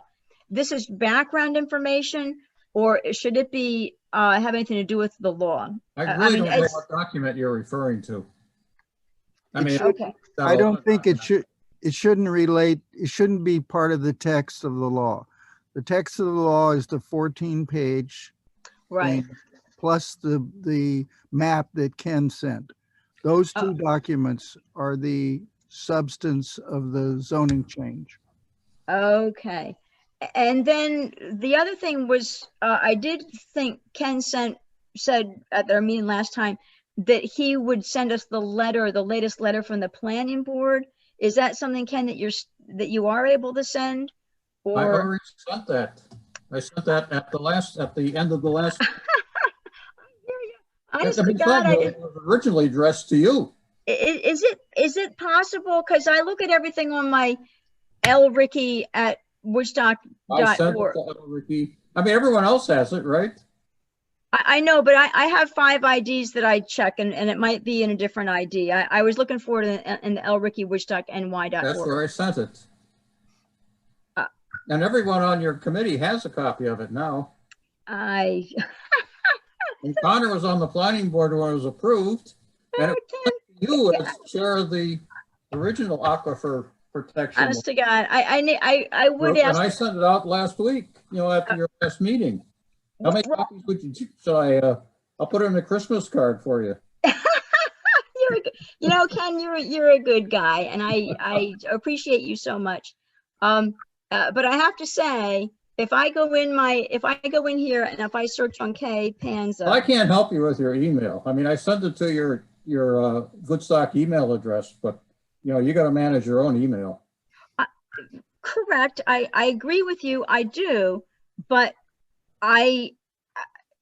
This is background information, or should it be have anything to do with the law? I really don't know what document you're referring to. I mean, okay. I don't think it should. It shouldn't relate. It shouldn't be part of the text of the law. The text of the law is the 14-page right thing, plus the map that Ken sent. Those two documents are the substance of the zoning change. Okay. And then the other thing was, I did think Ken said at their meeting last time that he would send us the latest letter from the planning board. Is that something, Ken, that you are able to send? Or I already sent that. I sent that at the end of the last. Honest to God, it was originally addressed to you. Is it possible? Because I look at everything on my Ricky at Woodstock.org. I sent it to Ricky. I mean, everyone else has it, right? I know, but I have 5 IDs that I check, and it might be in a different ID. I was looking for it in the Ricky Woodstock NY.org. That's where I sent it. And everyone on your committee has a copy of it now. And Connor was on the planning board when it was approved. And it was you as chair of the original aquifer protection. Honest to God, I would ask. And I sent it out last week, after your last meeting. How many copies would you do? So I'll put it in a Christmas card for you. Ken, you're a good guy, and I appreciate you so much. But I have to say, if I go in here and if I search on K Panza, I can't help you with your email. I mean, I sent it to your Woodstock email address, but you got to manage your own email. Correct. I agree with you. I do, but I'm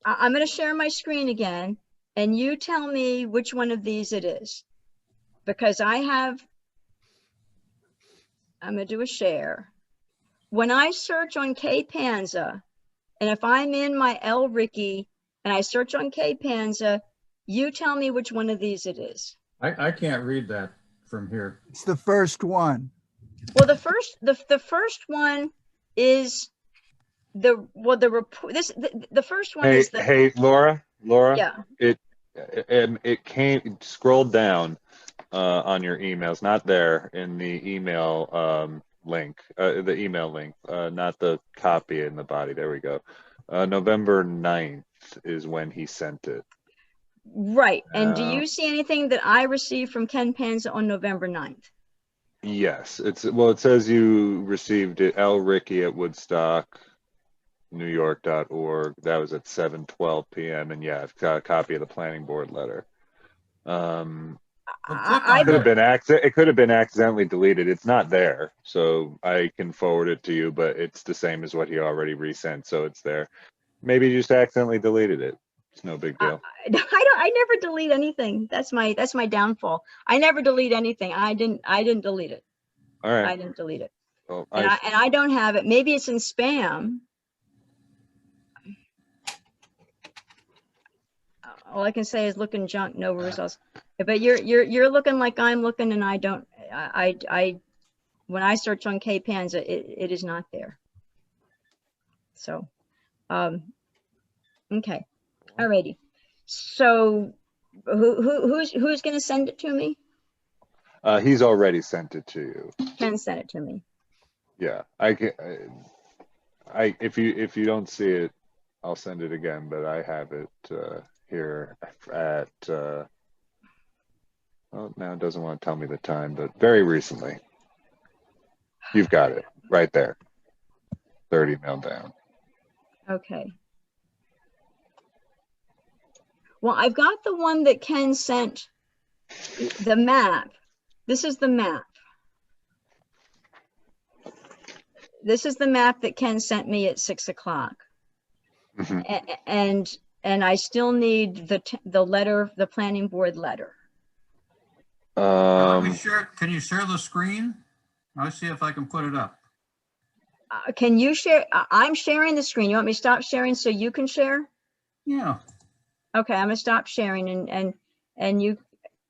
going to share my screen again, and you tell me which one of these it is, because I I'm gonna do a share. When I search on K-Panza, and if I'm in my L Ricky and I search on K-Panza, you tell me which one of these it is. I can't read that from here. It's the first one. Well, the first one is the report. The first one Hey, is the hey, Laura, yeah. it came scrolled down on your emails, not there in the email link, the email link, not the copy in the body. There we go. November 9th is when he sent it. Right. And do you see anything that I received from Ken Panza on November 9th? Yes, it says you received it, L. Ricky at Woodstock, NewYork.org. That was at 7:12 p.m. And yeah, I've got a copy of the planning board letter. It could have been accidentally deleted. It's not there, so I can forward it to you, but it's the same as what he already resent, so it's there. Maybe you just accidentally deleted it. It's no big deal. I never delete anything. That's my downfall. I never delete anything. I didn't delete it. All right. I didn't delete it. Well, And I don't have it. Maybe it's in spam. All I can say is look in junk, no results. But you're looking like I'm looking, and I don't. When I search on K-Panza, it is not there. So, okay, alrighty. So, who's going to send it to me? he's already sent it to you. Ken sent it to me. Yeah, I can. If you don't see it, I'll send it again. But I have it here at. Well, now it doesn't want to tell me the time, but very recently. You've got it right there. 30 email down. Okay. Well, I've got the one that Ken sent, the map. This is the map. This is the map that Ken sent me at 6 o'clock. And I still need the letter, the planning board letter. Can you share the screen? I'll see if I can put it up. Can you share? I'm sharing the screen. You want me to stop sharing so you can share? Yeah. Okay, I'm gonna stop sharing and you,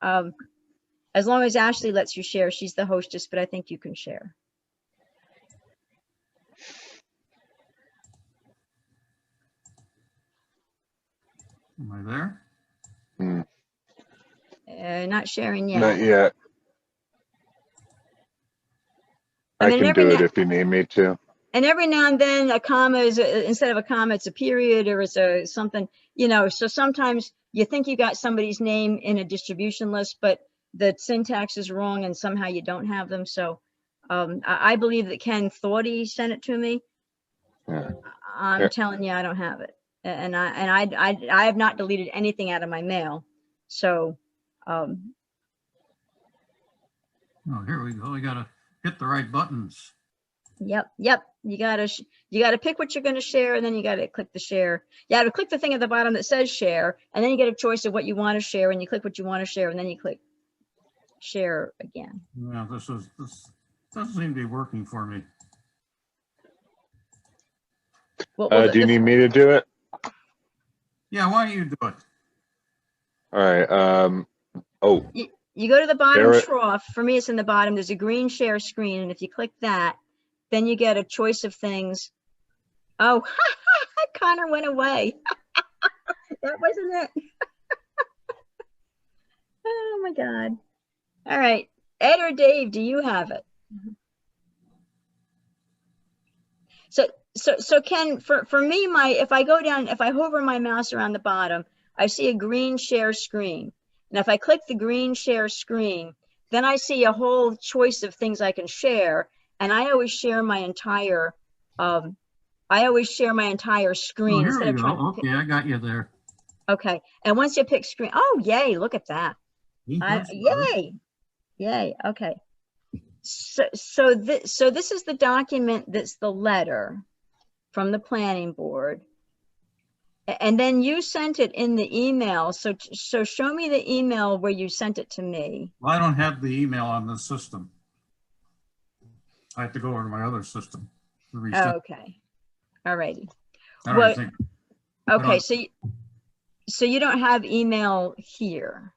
as long as Ashley lets you share, she's the hostess, but I think you can share. Am I Mm. there? Not sharing yet. Not yet. I mean, can do it if you need me to. And every now and then a comma is, instead of a comma, it's a period or it's a something, you know, so sometimes you think you got somebody's name in a distribution list, but the syntax is wrong and somehow you don't have them. So I believe that Ken thought he sent it to me. Yeah. I'm telling you, I don't have it. And I have not deleted anything out of my mail. So. Oh, here we go. We got to hit the right buttons. Yep. You gotta pick what you're gonna share, and then you gotta click the share. You gotta click the thing at the bottom that says share, and then you get a choice of what you want to share, and you click what you want to share, and then you click share again. Yeah, this doesn't seem to be working for me. Well, Do you need me to do it? Yeah, why don't you do it? All right. Oh. You go to the bottom trough. For me, it's in the bottom. There's a green share screen, and if you click that, then you get a choice of things. Oh, Connor went away. That wasn't it. Oh my God. All right. Ed or Dave, do you have it? So Ken, for me, if I go down, if I hover my mouse around the bottom, I see a green share screen. And if I click the green share screen, then I see a whole choice of things I can share. And I always share my entire, screen. Oh, here we go. Okay, I got you there. Okay. And once you pick screen, oh, yay, look at that. Yay. Okay. So this is the document that's the letter from the planning board. And then you sent it in the email. So show me the email where you sent it to me. Well, I don't have the email on the system. I have to go over to my other system to Oh, reset. okay. All righty. I don't Well, think, okay, on- so you don't have email here.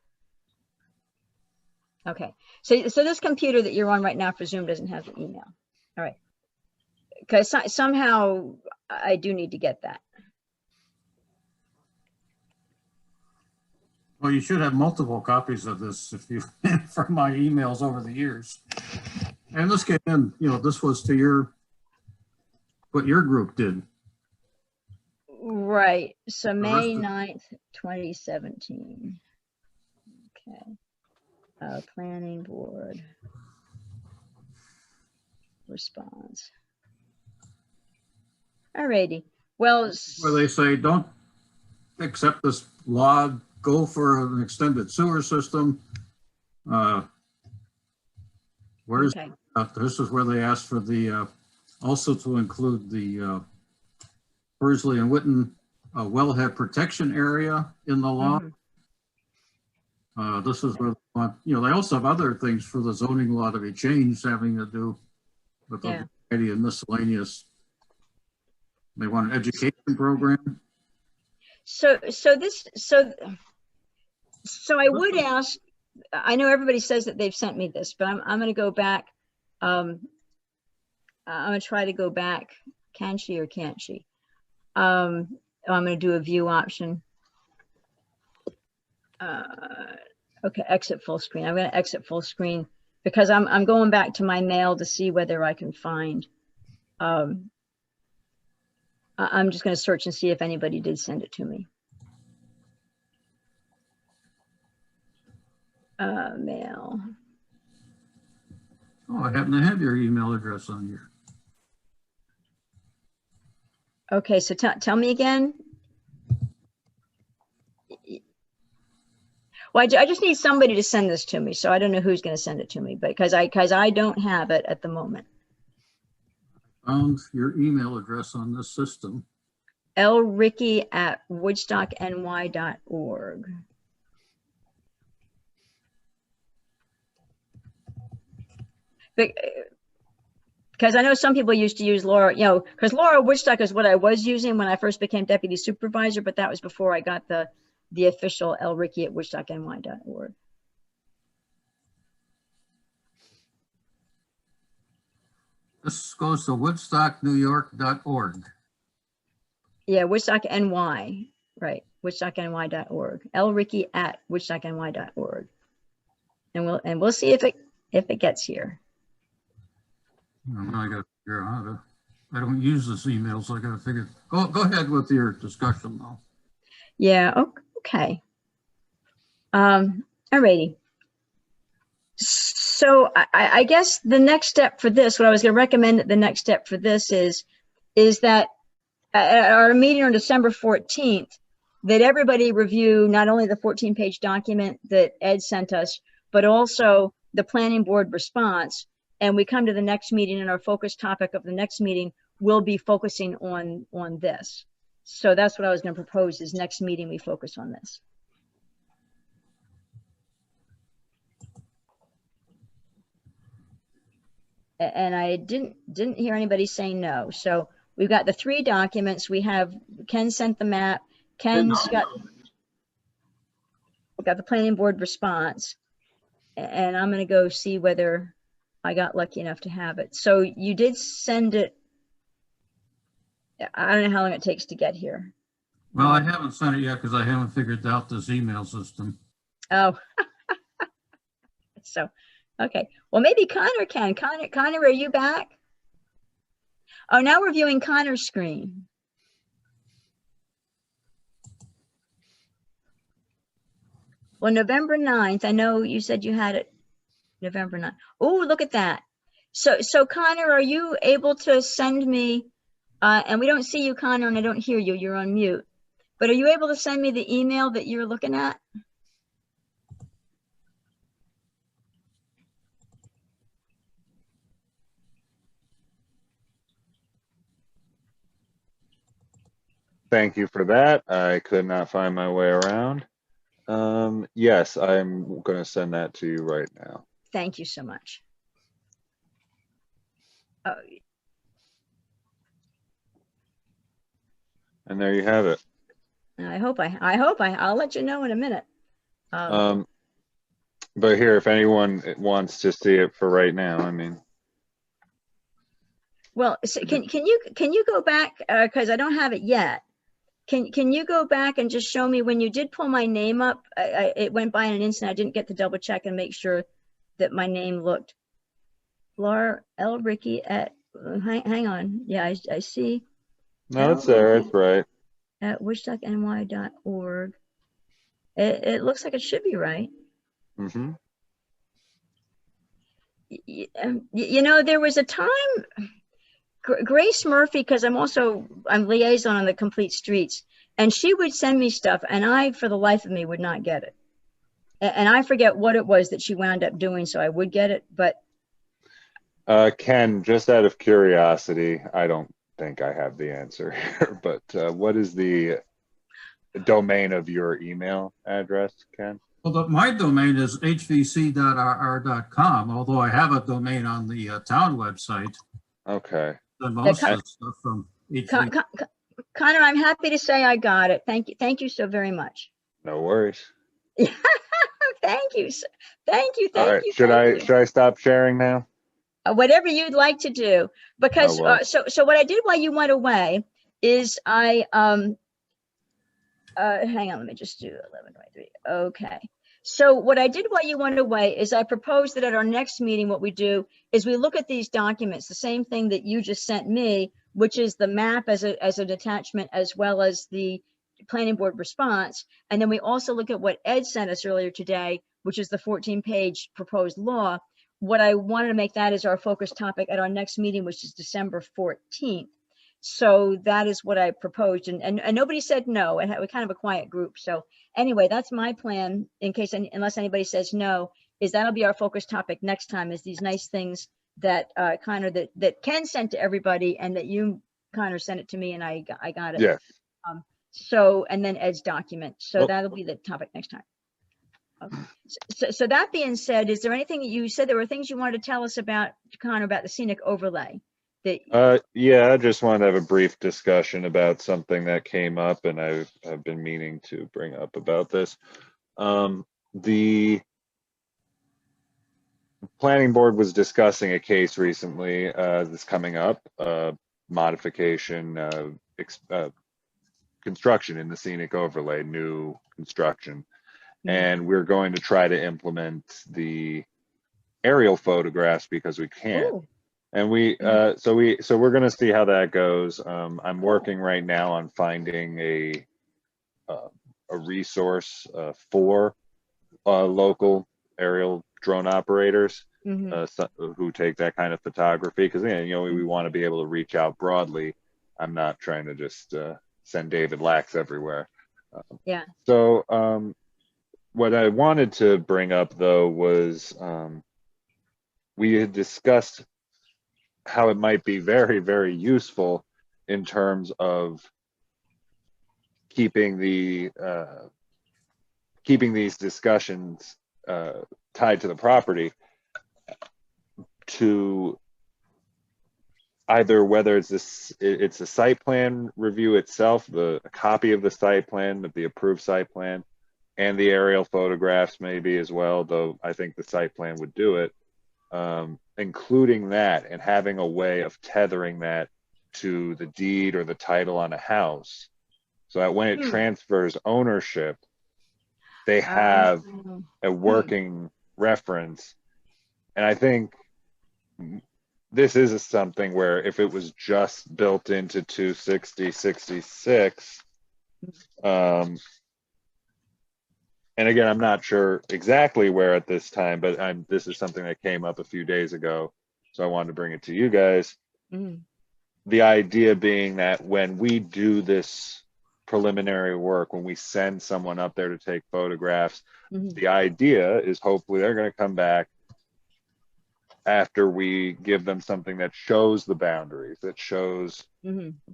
Okay, so this computer that you're on right now for Zoom doesn't have the email. All right, because somehow I do need to get that. well, you should have multiple copies of this if you, from my emails over the years. And this came in, you know, this was to what your group did. Right, so rest May of- 9th, 2017. Okay, planning board response. All righty, well. Where they say, don't accept this log, go for an extended sewer system. Where's, Okay. this is where they asked for the, also to include the Pursley and Witten wellhead protection area in the law. Mhm. This is where, you know, they also have other things for the zoning law to be changed having to do with Yeah. the variety of miscellaneous. They want an education program. So I would ask, I know everybody says that they've sent me this, but I'm going to go back. I'm going to try to go back. Can she or can't she? I'm going to do a view option. Okay, exit full screen. I'm going to exit full screen because I'm going back to my mail to see whether I can find. I'm just going to search and see if anybody did send it to me. Mail. Oh, I happen to have your email address on here. Okay, so tell me again. Well, I just need somebody to send this to me, so I don't know who's going to send it to me, but because I don't have it at the moment. Found your email address on this system. lricky@woodstockny.org. Because I know some people used to use Laura, you know, because Laura Woodstock is what I was using when I first became deputy supervisor, but that was before I got the official lricky@woodstockny.org. This goes to woodstocknewyork.org. Yeah, Woodstock NY, right? Woodstockny.org. lricky@woodstockny.org. And we'll see if it gets here. Now I got to figure out how to. I don't use this email, so I got to figure. Go ahead with your discussion now. Yeah. Okay. Alrighty. So I guess the next step for this, what I was going to recommend that the next step for this is that at our meeting on December 14th, that everybody review not only the 14-page document that Ed sent us, but also the planning board response. And we come to the next meeting, and our focus topic of the next meeting will be focusing on this. So that's what I was going to propose, is next meeting we focus on this. And I didn't hear anybody saying no. So we've got the 3 documents. We have Ken sent the map. Ken's got the planning board response, and I'm going to go see whether I got lucky enough to have it. So you did send it. I don't know how long it takes to get here. Well, I haven't sent it yet because I haven't figured out this email system. Oh, so, okay. Well, maybe Connor can. Connor, are you back? Oh, now we're viewing Connor's screen. Well, November 9th, I know you said you had it November 9th. Oh, look at that. So Connor, are you able to send me, and we don't see you, Connor, and I don't hear you, you're on mute, but are you able to send me the email that you're looking at? Thank you for that. I could not find my way around. Yes, I'm going to send that to you right now. Thank you so much. And there you have it. I'll let you know in a minute. But here, if anyone wants to see it for right now, I mean. Well, so can you go back, because I don't have it yet. Can you go back and just show me when you did pull my name up? It went by in an instant. I didn't get to double check and make sure that my name looked. Laura L. Ricky at, hang on. Yeah, I see. No, it's there. It's right. At woodstockny.org. It looks like it should be right. Mm-hmm. You know, there was a time, Grace Murphy, because I'm liaison on the Complete Streets, and she would send me stuff, and I, for the life of me, would not get it. And I forget what it was that she wound up doing, so I would get it, but. Ken, just out of curiosity, I don't think I have the answer here, but what is the domain of your email address, Ken? Well, my domain is hvc.rr.com, although I have a domain on the town website. Okay. And most of the stuff from HVC. Connor, I'm happy to say I got it. Thank you so very much. No worries. Thank you. Thank you. All right. Should I stop sharing now? Whatever you'd like to do, because well. So what I did while you went away is I hang on, let me just do 11:23. Okay. So what I did while you went away is I proposed that at our next meeting, what we do is we look at these documents, the same thing that you just sent me, which is the map as an attachment, as well as the planning board response. And then we also look at what Ed sent us earlier today, which is the 14-page proposed law. What I wanted to make that as our focus topic at our next meeting, which is December 14th. So that is what I proposed, and nobody said no. And we're kind of a quiet group. So anyway, that's my plan. In case, unless anybody says no, is that'll be our focus topic next time. Is these nice things that Connor that Ken sent to everybody, and that you, Connor, sent it to me, and I got it. Yes. So, and then Ed's document. So that'll be the topic next time. Okay. So that being said, is there anything you said there were things you wanted to tell us about, Connor, about the scenic overlay? Yeah, I just wanted to have a brief discussion about something that came up, and I've been meaning to bring up about this. The planning board was discussing a case recently that's coming up, modification, construction in the scenic overlay, new construction. And we're going to try to implement the aerial photographs because we can't. Ooh. And so we're going to see how that goes. I'm working right now on finding a resource for local aerial drone operators who take that kind of photography, because we want to be able to reach out broadly. I'm not trying to just send David Lax everywhere. Yeah. So what I wanted to bring up, though, was we had discussed how it might be very, very useful in terms of keeping these discussions tied to the property, to either whether it's a site plan review itself, a copy of the site plan, of the approved site plan, and the aerial photographs maybe as well, though I think the site plan would do it, including that and having a way of tethering that to the deed or the title on a house, so that when it transfers ownership, they have a working reference. And I think this is something where if it was just built into 260-66, and again, I'm not sure exactly where at this time, but this is something that came up a few days ago, so I wanted to bring it to you guys. The idea being that when we do this preliminary work, when we send someone up there to take photographs, the idea is hopefully they're going to come back after we give them something that shows the boundaries, that shows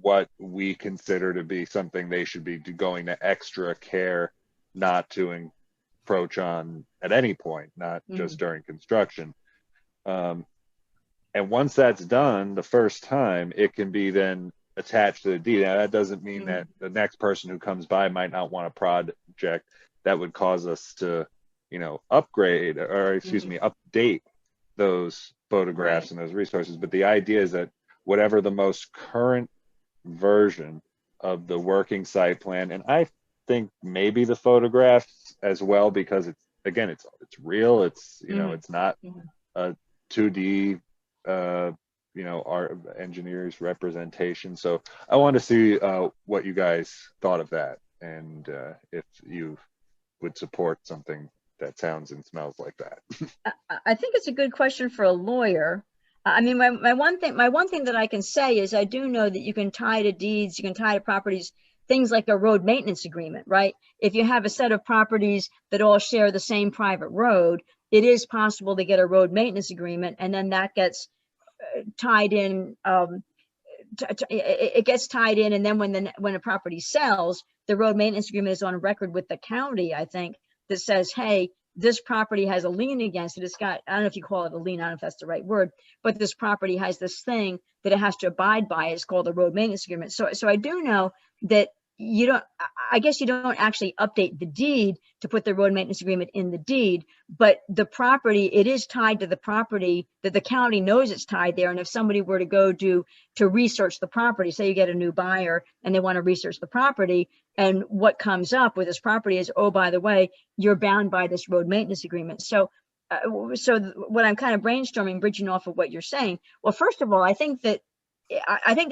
what we consider to be something they should be going to extra care not to encroach on at any point, not just during construction. And once that's done the first time, it can be then attached to the deed. Now, that doesn't mean that the next person who comes by might not want a project that would cause us to, you know, upgrade or excuse me, update those photographs and those resources. But the idea is that whatever the most current version of the working site plan, and I think maybe the photographs as well, because it's, again, it's real. It's, you know, it's not a 2D you know, our engineers representation. So I want to see what you guys thought of that, and if you would support something that sounds and smells like that. I think it's a good question for a lawyer. I mean, my one thing that I can say is I do know that you can tie to deeds, you can tie to properties, things like a road maintenance agreement, right? If you have a set of properties that all share the same private road, it is possible to get a road maintenance agreement, and then that gets tied in. It gets tied in, and then when a property sells, the road maintenance agreement is on record with the county, I think, that says, hey, this property has a lien against it. It's got, I don't know if you call it a lien, I don't know if that's the right word, but this property has this thing that it has to abide by. It's called a road maintenance agreement. So I do know that you don't, I guess you don't actually update the deed to put the road maintenance agreement in the deed, but the property, it is tied to the property that the county knows it's tied there. And if somebody were to go to research the property, say you get a new buyer and they want to research the property, and what comes up with this property is, oh, by the way, you're bound by this road maintenance agreement. So what I'm kind of brainstorming, bridging off of what you're saying, well, first of all, I think this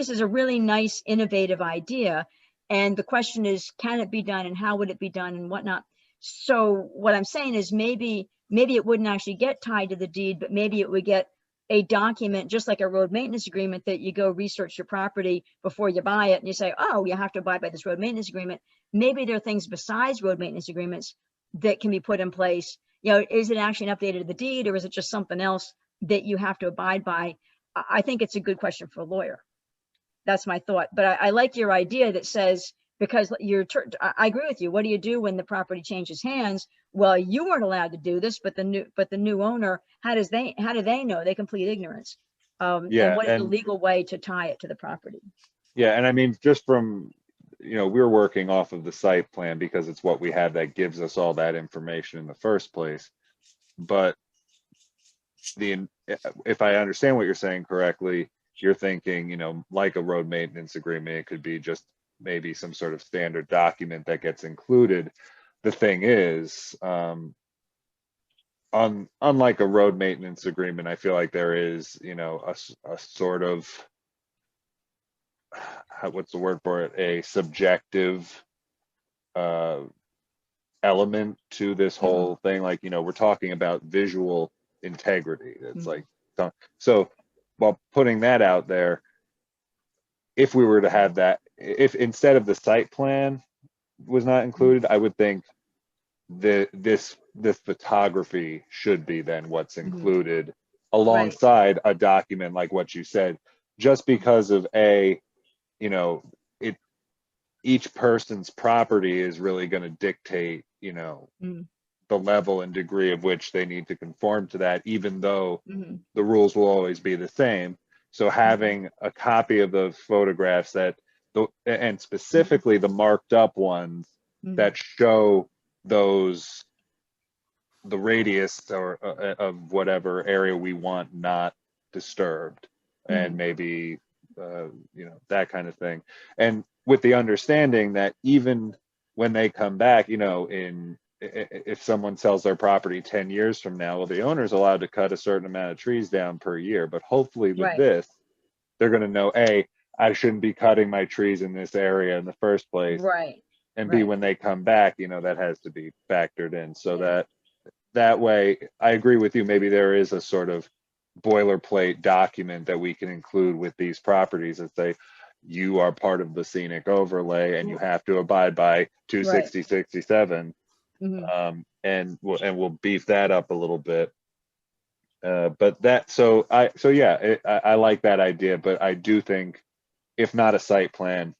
is a really nice, innovative idea. And the question is, can it be done, and how would it be done, and whatnot? So what I'm saying is maybe it wouldn't actually get tied to the deed, but maybe it would get a document, just like a road maintenance agreement, that you go research your property before you buy it, and you say, oh, you have to abide by this road maintenance agreement. Maybe there are things besides road maintenance agreements that can be put in place. You know, is it actually an update of the deed, or is it just something else that you have to abide by? I think it's a good question for a lawyer. That's my thought. But I like your idea that says, because I agree with you. What do you do when the property changes hands? Well, you weren't allowed to do this, but the new owner, how do they know? They complete ignorance. And what is the legal way to tie it to the property? Yeah, and I mean, just from, you know, we're working off of the site plan because it's what we have that gives us all that information in the first place. But if I understand what you're saying correctly, you're thinking, you know, like a road maintenance agreement, it could be just maybe some sort of standard document that gets included. The thing is, unlike a road maintenance agreement, I feel like there is, you know, a sort of, what's the word for it? A subjective element to this whole thing. Like, you know, we're talking about visual integrity. It's like, so while putting that out there, if we were to have that, if instead of the site plan was not included, I would think this photography should be then what's included alongside a document like what you said, just because of you know, each person's property is really going to dictate, you know, the level and degree of which they need to conform to that, even though the rules will always be the same. So having a copy of those photographs and specifically the marked up ones that show the radius or of whatever area we want not disturbed, and maybe you know, that kind of thing. And with the understanding that even when they come back, you know, if someone sells their property 10 years from now, well, the owner's allowed to cut a certain amount of trees down per year. But hopefully with this, they're going to know, A, I shouldn't be cutting my trees in this area in the first place. And B, when they come back, you know, that has to be factored in. So that way, I agree with you. Maybe there is a sort of boilerplate document that we can include with these properties that say, you are part of the scenic overlay and you have to abide by 260-67. And we'll beef that up a little bit. But yeah, I like that idea, but I do think, if not a site plan,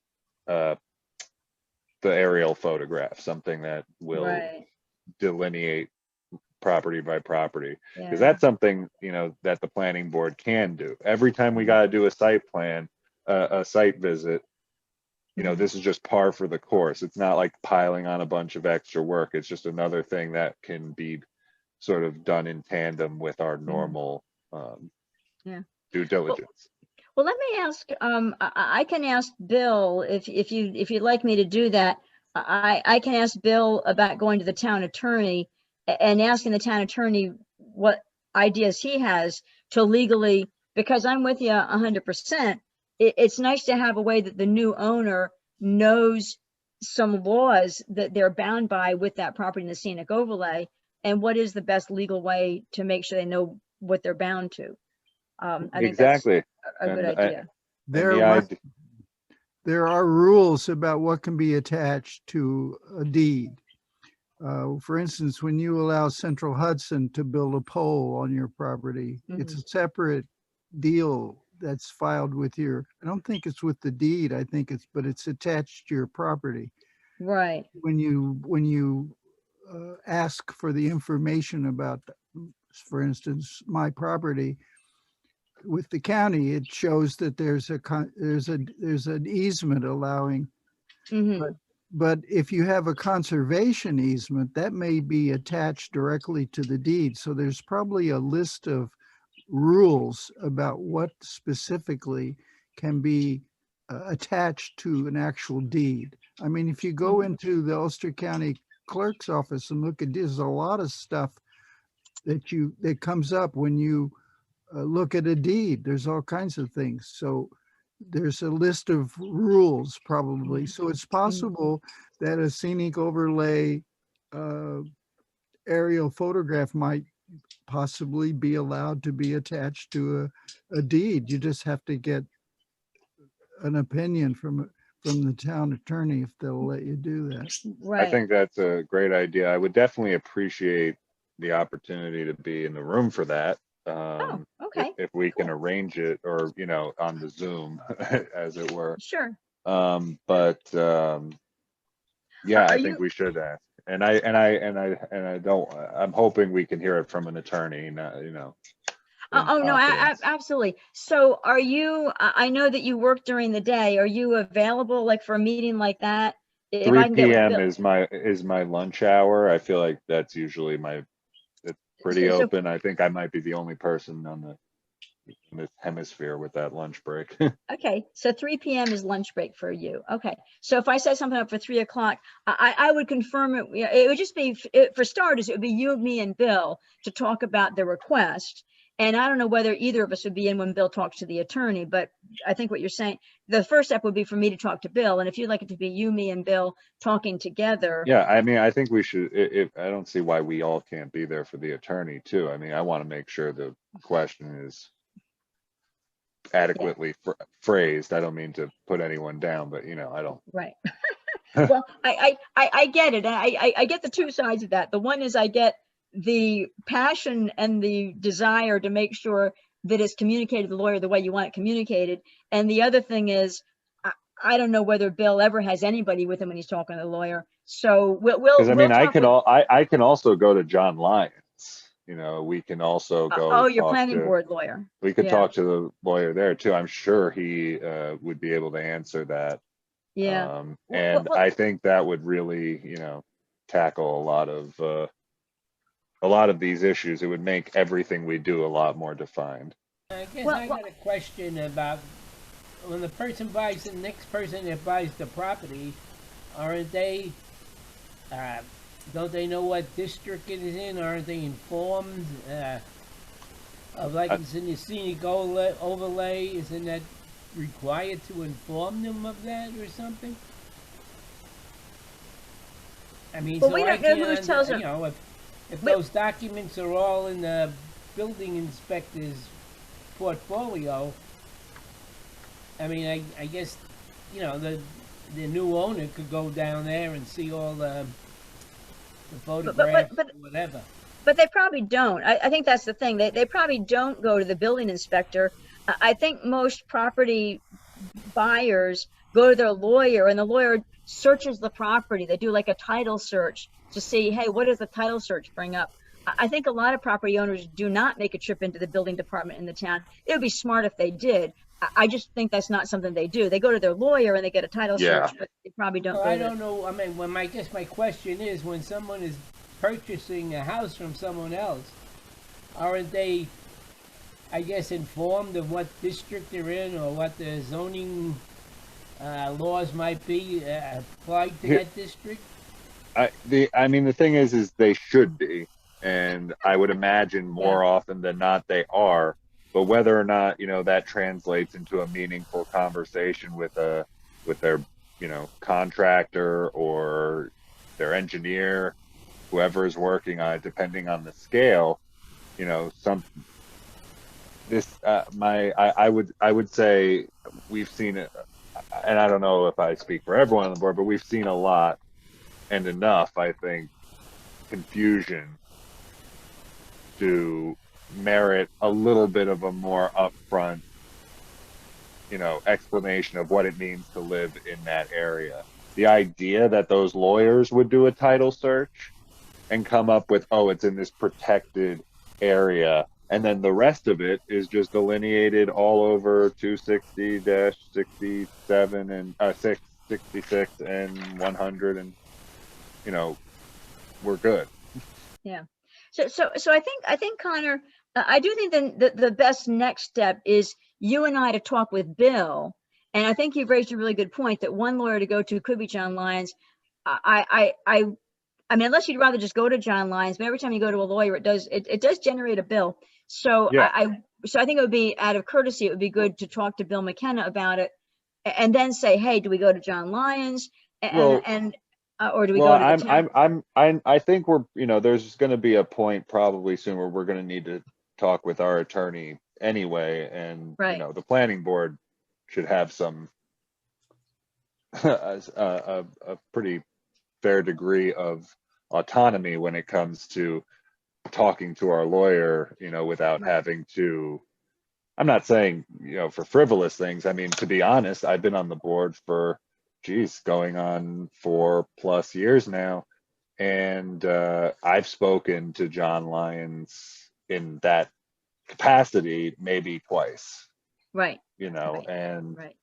the aerial photograph, something that will delineate property by property, Yeah. because that's something, you know, that the planning board can do. Every time we got to do a site plan, a site visit, you know, this is just par for the course. It's not like piling on a bunch of extra work. It's just another thing that can be sort of done in tandem with our normal Yeah. due diligence. Well, let me ask, I can ask Bill if you'd like me to do that. I can ask Bill about going to the town attorney and asking the town attorney what ideas he has to legally, because I'm with you 100%. It's nice to have a way that the new owner knows some laws that they're bound by with that property in the scenic overlay, and what is the best legal way to make sure they know what they're bound to. I think that's Exactly. a good And idea. There, the idea, there are rules about what can be attached to a deed. For instance, when you allow Central Hudson to build a pole on your property, it's a separate deal that's filed with your, I don't think it's with the deed, I think it's, but it's attached to your property. Right. When you ask for the information about, for instance, my property, with the county, it shows that there's an easement allowing, but if you have a conservation easement, that may be attached directly to the deed. So there's probably a list of rules about what specifically can be attached to an actual deed. I mean, if you go into the Ulster County Clerk's office and look at, there's a lot of stuff that comes up when you look at a deed. There's all kinds of things. So there's a list of rules probably. So it's possible that a scenic overlay aerial photograph might possibly be allowed to be attached to a deed. You just have to get an opinion from the town attorney if they'll let you do that. Right. I think that's a great idea. I would definitely appreciate the opportunity to be in the room for that. Oh, okay. If we can Cool. arrange it, or, you know, on the Zoom, as it were. Sure. Yeah, Are I you- think we should ask. I'm hoping we can hear it from an attorney, not, you know. in Oh, no, confidence. absolutely. So are you, I know that you work during the day. Are you available like for a meeting like that? If 3 I can get with p.m. Bill- is my lunch hour. I feel like that's usually it's pretty So- open. I think I might be the only person in this hemisphere with that lunch break. Okay, so 3 p.m. is lunch break for you. Okay, so if I set something up for 3 o'clock, I would confirm it. It would just be, for starters, it would be you, me, and Bill to talk about the request. And I don't know whether either of us would be in when Bill talks to the attorney, but I think what you're saying, the first step would be for me to talk to Bill. And if you'd like it to be you, me, and Bill talking together. Yeah, I mean, I think we should, I don't see why we all can't be there for the attorney too. I mean, I want to make sure the question is adequately phrased. I don't mean to put anyone down, but, you know, I don't. Right. Well, I get it. I get the two sides of that. The one is I get the passion and the desire to make sure that it's communicated to the lawyer the way you want it communicated. And the other thing is, I don't know whether Bill ever has anybody with him when he's talking to the lawyer. So Because I mean, talk with- I can also go to John Lyons. You know, we can also go. Oh, your talk planning to- board lawyer. We could Yeah. talk to the lawyer there too. I'm sure he would be able to answer that. Yeah. And Well- I think that would really, you know, tackle a lot of these issues. It would make everything we do a lot more defined. I guess Well, I got a question about when the person buys, the next person that buys the property, aren't they, don't they know what district it is in? Aren't they informed of, like it's in the scenic overlay? Isn't that required to inform them of that or something? I mean, Well, so we I don't know can, who tells you them. know, if We- those documents are all in the building inspector's portfolio, I mean, I guess, you know, the new owner could go down there and see all the photographs, but- or whatever. But they probably don't. I think that's the thing. They probably don't go to the building inspector. I think most property buyers go to their lawyer, and the lawyer searches the property. They do like a title search to see, hey, what does the title search bring up? I think a lot of property owners do not make a trip into the building department in the town. It would be smart if they did. I just think that's not something they do. They go to their lawyer and they get a title Yeah. search, but they probably don't Well, go I to. don't know. I mean, I guess my question is, when someone is purchasing a house from someone else, aren't they, I guess, informed of what district they're in or what the zoning laws might be applied to Here- that district? I mean, the thing is they should be, and I would imagine more often than not they are. But whether or not, you know, that translates into a meaningful conversation with their, you know, contractor or their engineer, whoever is working on it, depending on the scale, you know, I would say we've seen it, and I don't know if I speak for everyone on the board, but we've seen a lot and enough, I think, confusion to merit a little bit of a more upfront, you know, explanation of what it means to live in that area. The idea that those lawyers would do a title search and come up with, oh, it's in this protected area, and then the rest of it is just delineated all over 260-67 and 666 and 100, and you know, we're good. Yeah. So I think Connor, I do think then the best next step is you and I to talk with Bill. And I think you've raised a really good point that one lawyer to go to could be John Lyons. I mean, unless you'd rather just go to John Lyons, but every time you go to a lawyer, it does generate a bill. So Yeah. so I think it would be, out of courtesy, it would be good to talk to Bill McKenna about it, and then say, hey, do we go to John Lyons, Well, or do we Well, go to the town? I think we're, you know, there's going to be a point probably soon where we're going to need to talk with our attorney anyway, and you Right. know, the planning board should have some a pretty fair degree of autonomy when it comes to talking to our lawyer, you know, without Right. having to. I'm not saying, you know, for frivolous things. I mean, to be honest, I've been on the board for, geez, going on 4+ years now. And I've spoken to John Lyons in that capacity maybe twice, Right. you know, Right. and Right.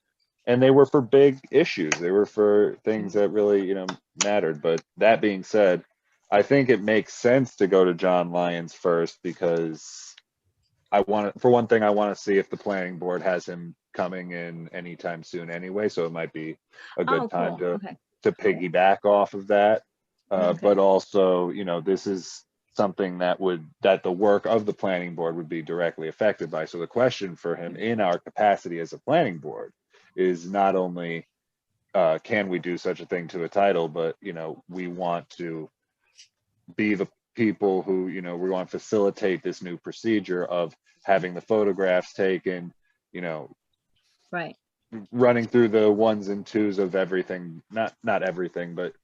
they were for big issues. They were for things that really, you know, mattered. But that being said, I think it makes sense to go to John Lyons first, because for one thing, I want to see if the planning board has him coming in anytime soon anyway. So it might be a good Oh, time cool. Okay. to piggyback off of that. Okay. But also, you know, this is something that the work of the planning board would be directly affected by. So the question for him in our capacity as a planning board is not only can we do such a thing to a title, but you know, we want to be the people who, you know, we want to facilitate this new procedure of having the photographs taken, you know, Right. running through the ones and twos of everything, not everything, but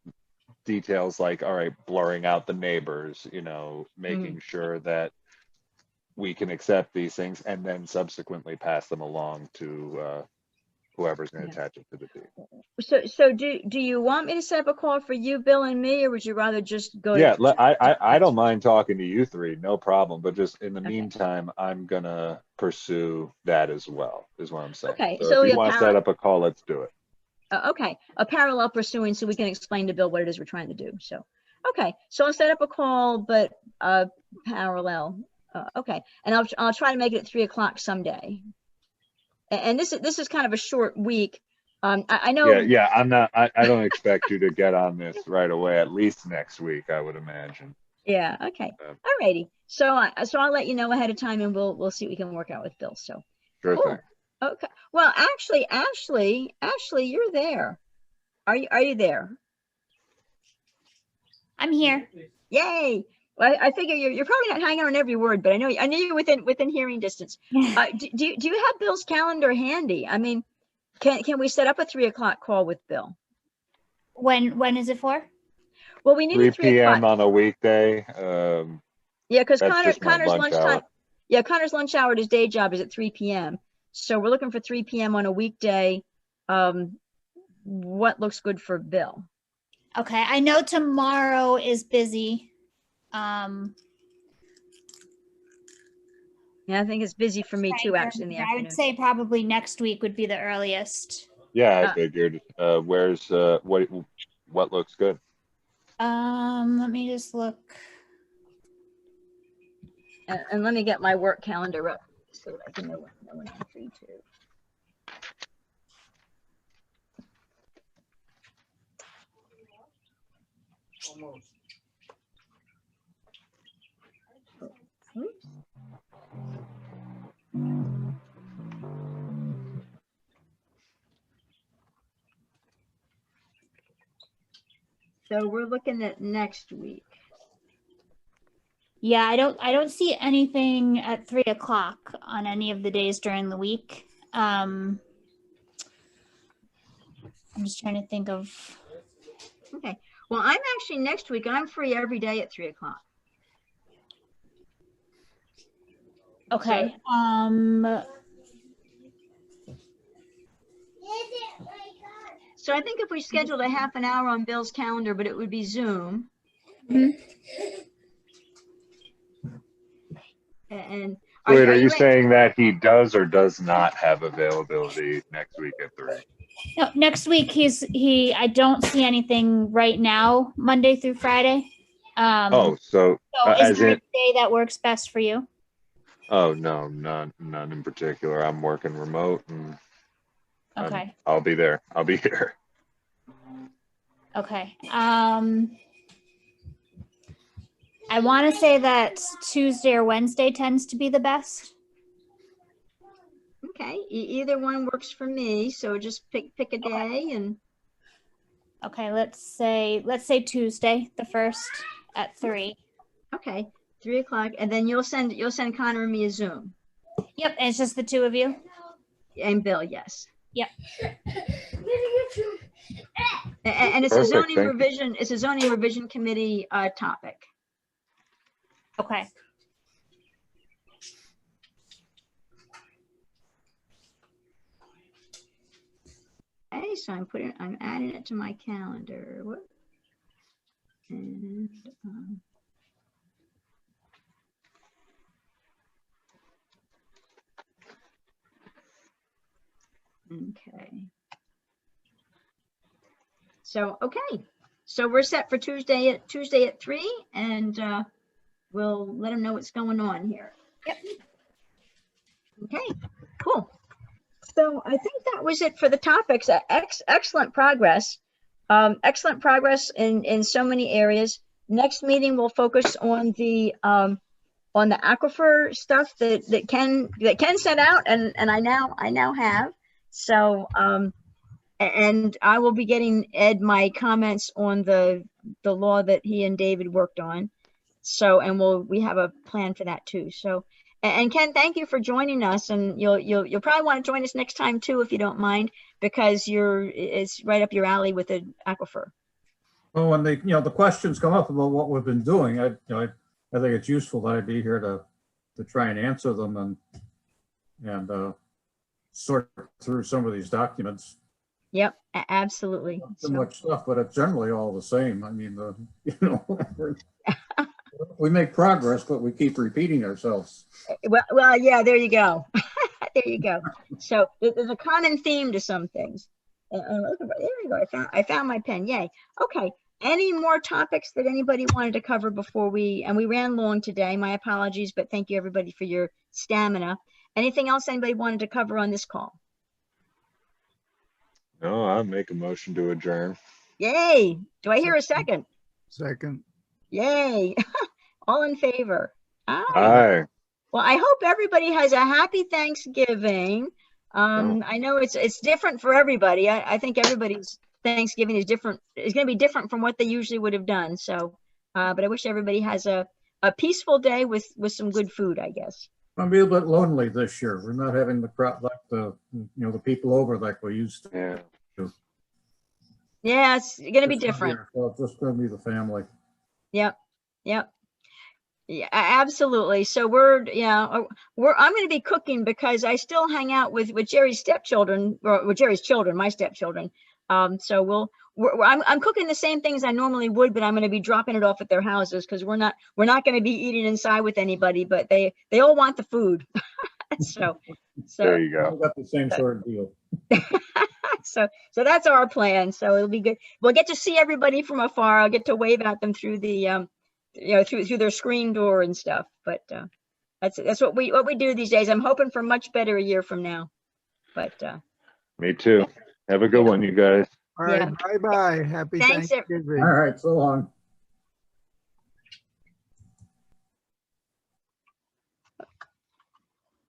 details like, all right, blurring out the neighbors, you know, making sure that we can accept these things and then subsequently pass them along to whoever's going to attach it to the deed. So do you want me to set up a call for you, Bill, and me, or would you rather just go Yeah, to? I don't mind talking to you three, no problem. But just in the Okay. meantime, I'm gonna pursue that as well, is what I'm saying. Okay, So so if you a want to set up a call, let's do it. okay, a parallel pursuing, so we can explain to Bill what it is we're trying to do. So, okay, so I'll set up a call, but parallel. Okay, and I'll try to make it at 3 o'clock someday. And this is kind of a short week. I know. Yeah. I don't expect you to get on this right away. At least next week, I would imagine. Yeah. Okay. All righty. So I'll let you know ahead of time, and we'll see what we can work out with Bill. So. Sure Cool. thing. Okay. Well, actually, Ashley, you're there. Are you there? I'm here. Yay! Well, I figure you're probably not hanging on every word, but I know you're within hearing distance. Do you have Bill's calendar handy? I mean, can we set up a 3 o'clock call with Bill? When is it for? Well, we need 3 a 3 p.m. o'clock. on a weekday. Yeah, because That's just my Connor's lunch lunchtime. hour. Yeah, Connor's lunch hour at his day job is at 3 p.m. So we're looking for 3 p.m. on a weekday. What looks good for Bill? Okay, I know tomorrow is busy. Yeah, I think it's busy for me too, Right, actually, in the I would afternoon. say probably next week would be the earliest. Yeah, I Uh, figured. Where's what looks good? Let me just look. and let me get my work calendar up so that I can know when I'm free too. Oops. So we're looking at next week. Yeah, I don't see anything at 3 o'clock on any of the days during the week. I'm just trying to think of. Okay. Well, I'm actually next week. I'm free every day at 3 o'clock. Okay. So I think if we scheduled a half an hour on Bill's calendar, but it would be Zoom. Mhm. And Wait, are you you in? saying that he does or does not have availability next week at 3? No, next week I don't see anything right now, Monday through Friday. Oh, so So is as there a in, day that works best for you? oh no, none in particular. I'm working remote and Okay. I'll be there. I'll be here. Okay. I want to say that Tuesday or Wednesday tends to be the best. Okay. Either one works for me. So just pick a day and. Okay, let's say Tuesday, the 1st at 3. Okay, 3 o'clock, and then you'll send Connor and me a Zoom. Yep, and it's just the two of you. And Bill, yes. Yep. And it's Perfect, a zoning thank you. revision. It's a zoning revision committee topic. Okay. Okay, so I'm adding it to my calendar. What? And okay. So okay, so we're set for Tuesday at 3, and we'll let them know what's going on here. Yep. Okay, cool. So I think that was it for the topics. Excellent progress. Excellent progress in so many areas. Next meeting we'll focus on the aquifer stuff that Ken sent out, and I now have. So and I will be getting Ed my comments on the law that he and David worked on. So and we have a plan for that too. So and Ken, thank you for joining us, and you'll probably want to join us next time too if you don't mind, because it's right up your alley with the aquifer. Well, when the questions come up about what we've been doing, I think it's useful that I be here to try and answer them and sort through some of these documents. Yep, absolutely. Too much stuff, but it's generally all the same. I mean, we make progress, but we keep repeating ourselves. Well, yeah, there you go. There you go. So there's a common theme to some things. There you go. I found my pen. Yay. Okay. Any more topics that anybody wanted to cover before we ran long today? My apologies, but thank you everybody for your stamina. Anything else anybody wanted to cover on this call? No, I'll make a motion to adjourn. Yay. Do I hear a second? Second. Yay. All in favor? Aye. Aye. Well, I hope everybody has a happy Thanksgiving. I know it's different for everybody. I think everybody's Thanksgiving is different. It's going to be different from what they usually would have done. So, but I wish everybody has a peaceful day with some good food, I guess. I'll be a bit lonely this year. We're not having the crowd like the people over like we used to. Yeah. Yeah, it's going to be different. So it's just going to be the family. Yep. Yep. Yeah, absolutely. So I'm going to be cooking because I still hang out with Jerry's stepchildren, or with Jerry's children, my stepchildren, So I'm cooking the same things I normally would, but I'm going to be dropping it off at their houses because we're not going to be eating inside with anybody, but they all want the food. so There you I go. got the same sort of deal. so that's our plan. So it'll be good. We'll get to see everybody from afar. I'll get to wave at them through the through their screen door and stuff. But that's what we do these days. I'm hoping for much better a year from now. But Me too. Have a good one, you guys. All right, Yeah. bye-bye. Happy Thanks, Thanksgiving. All right, so long.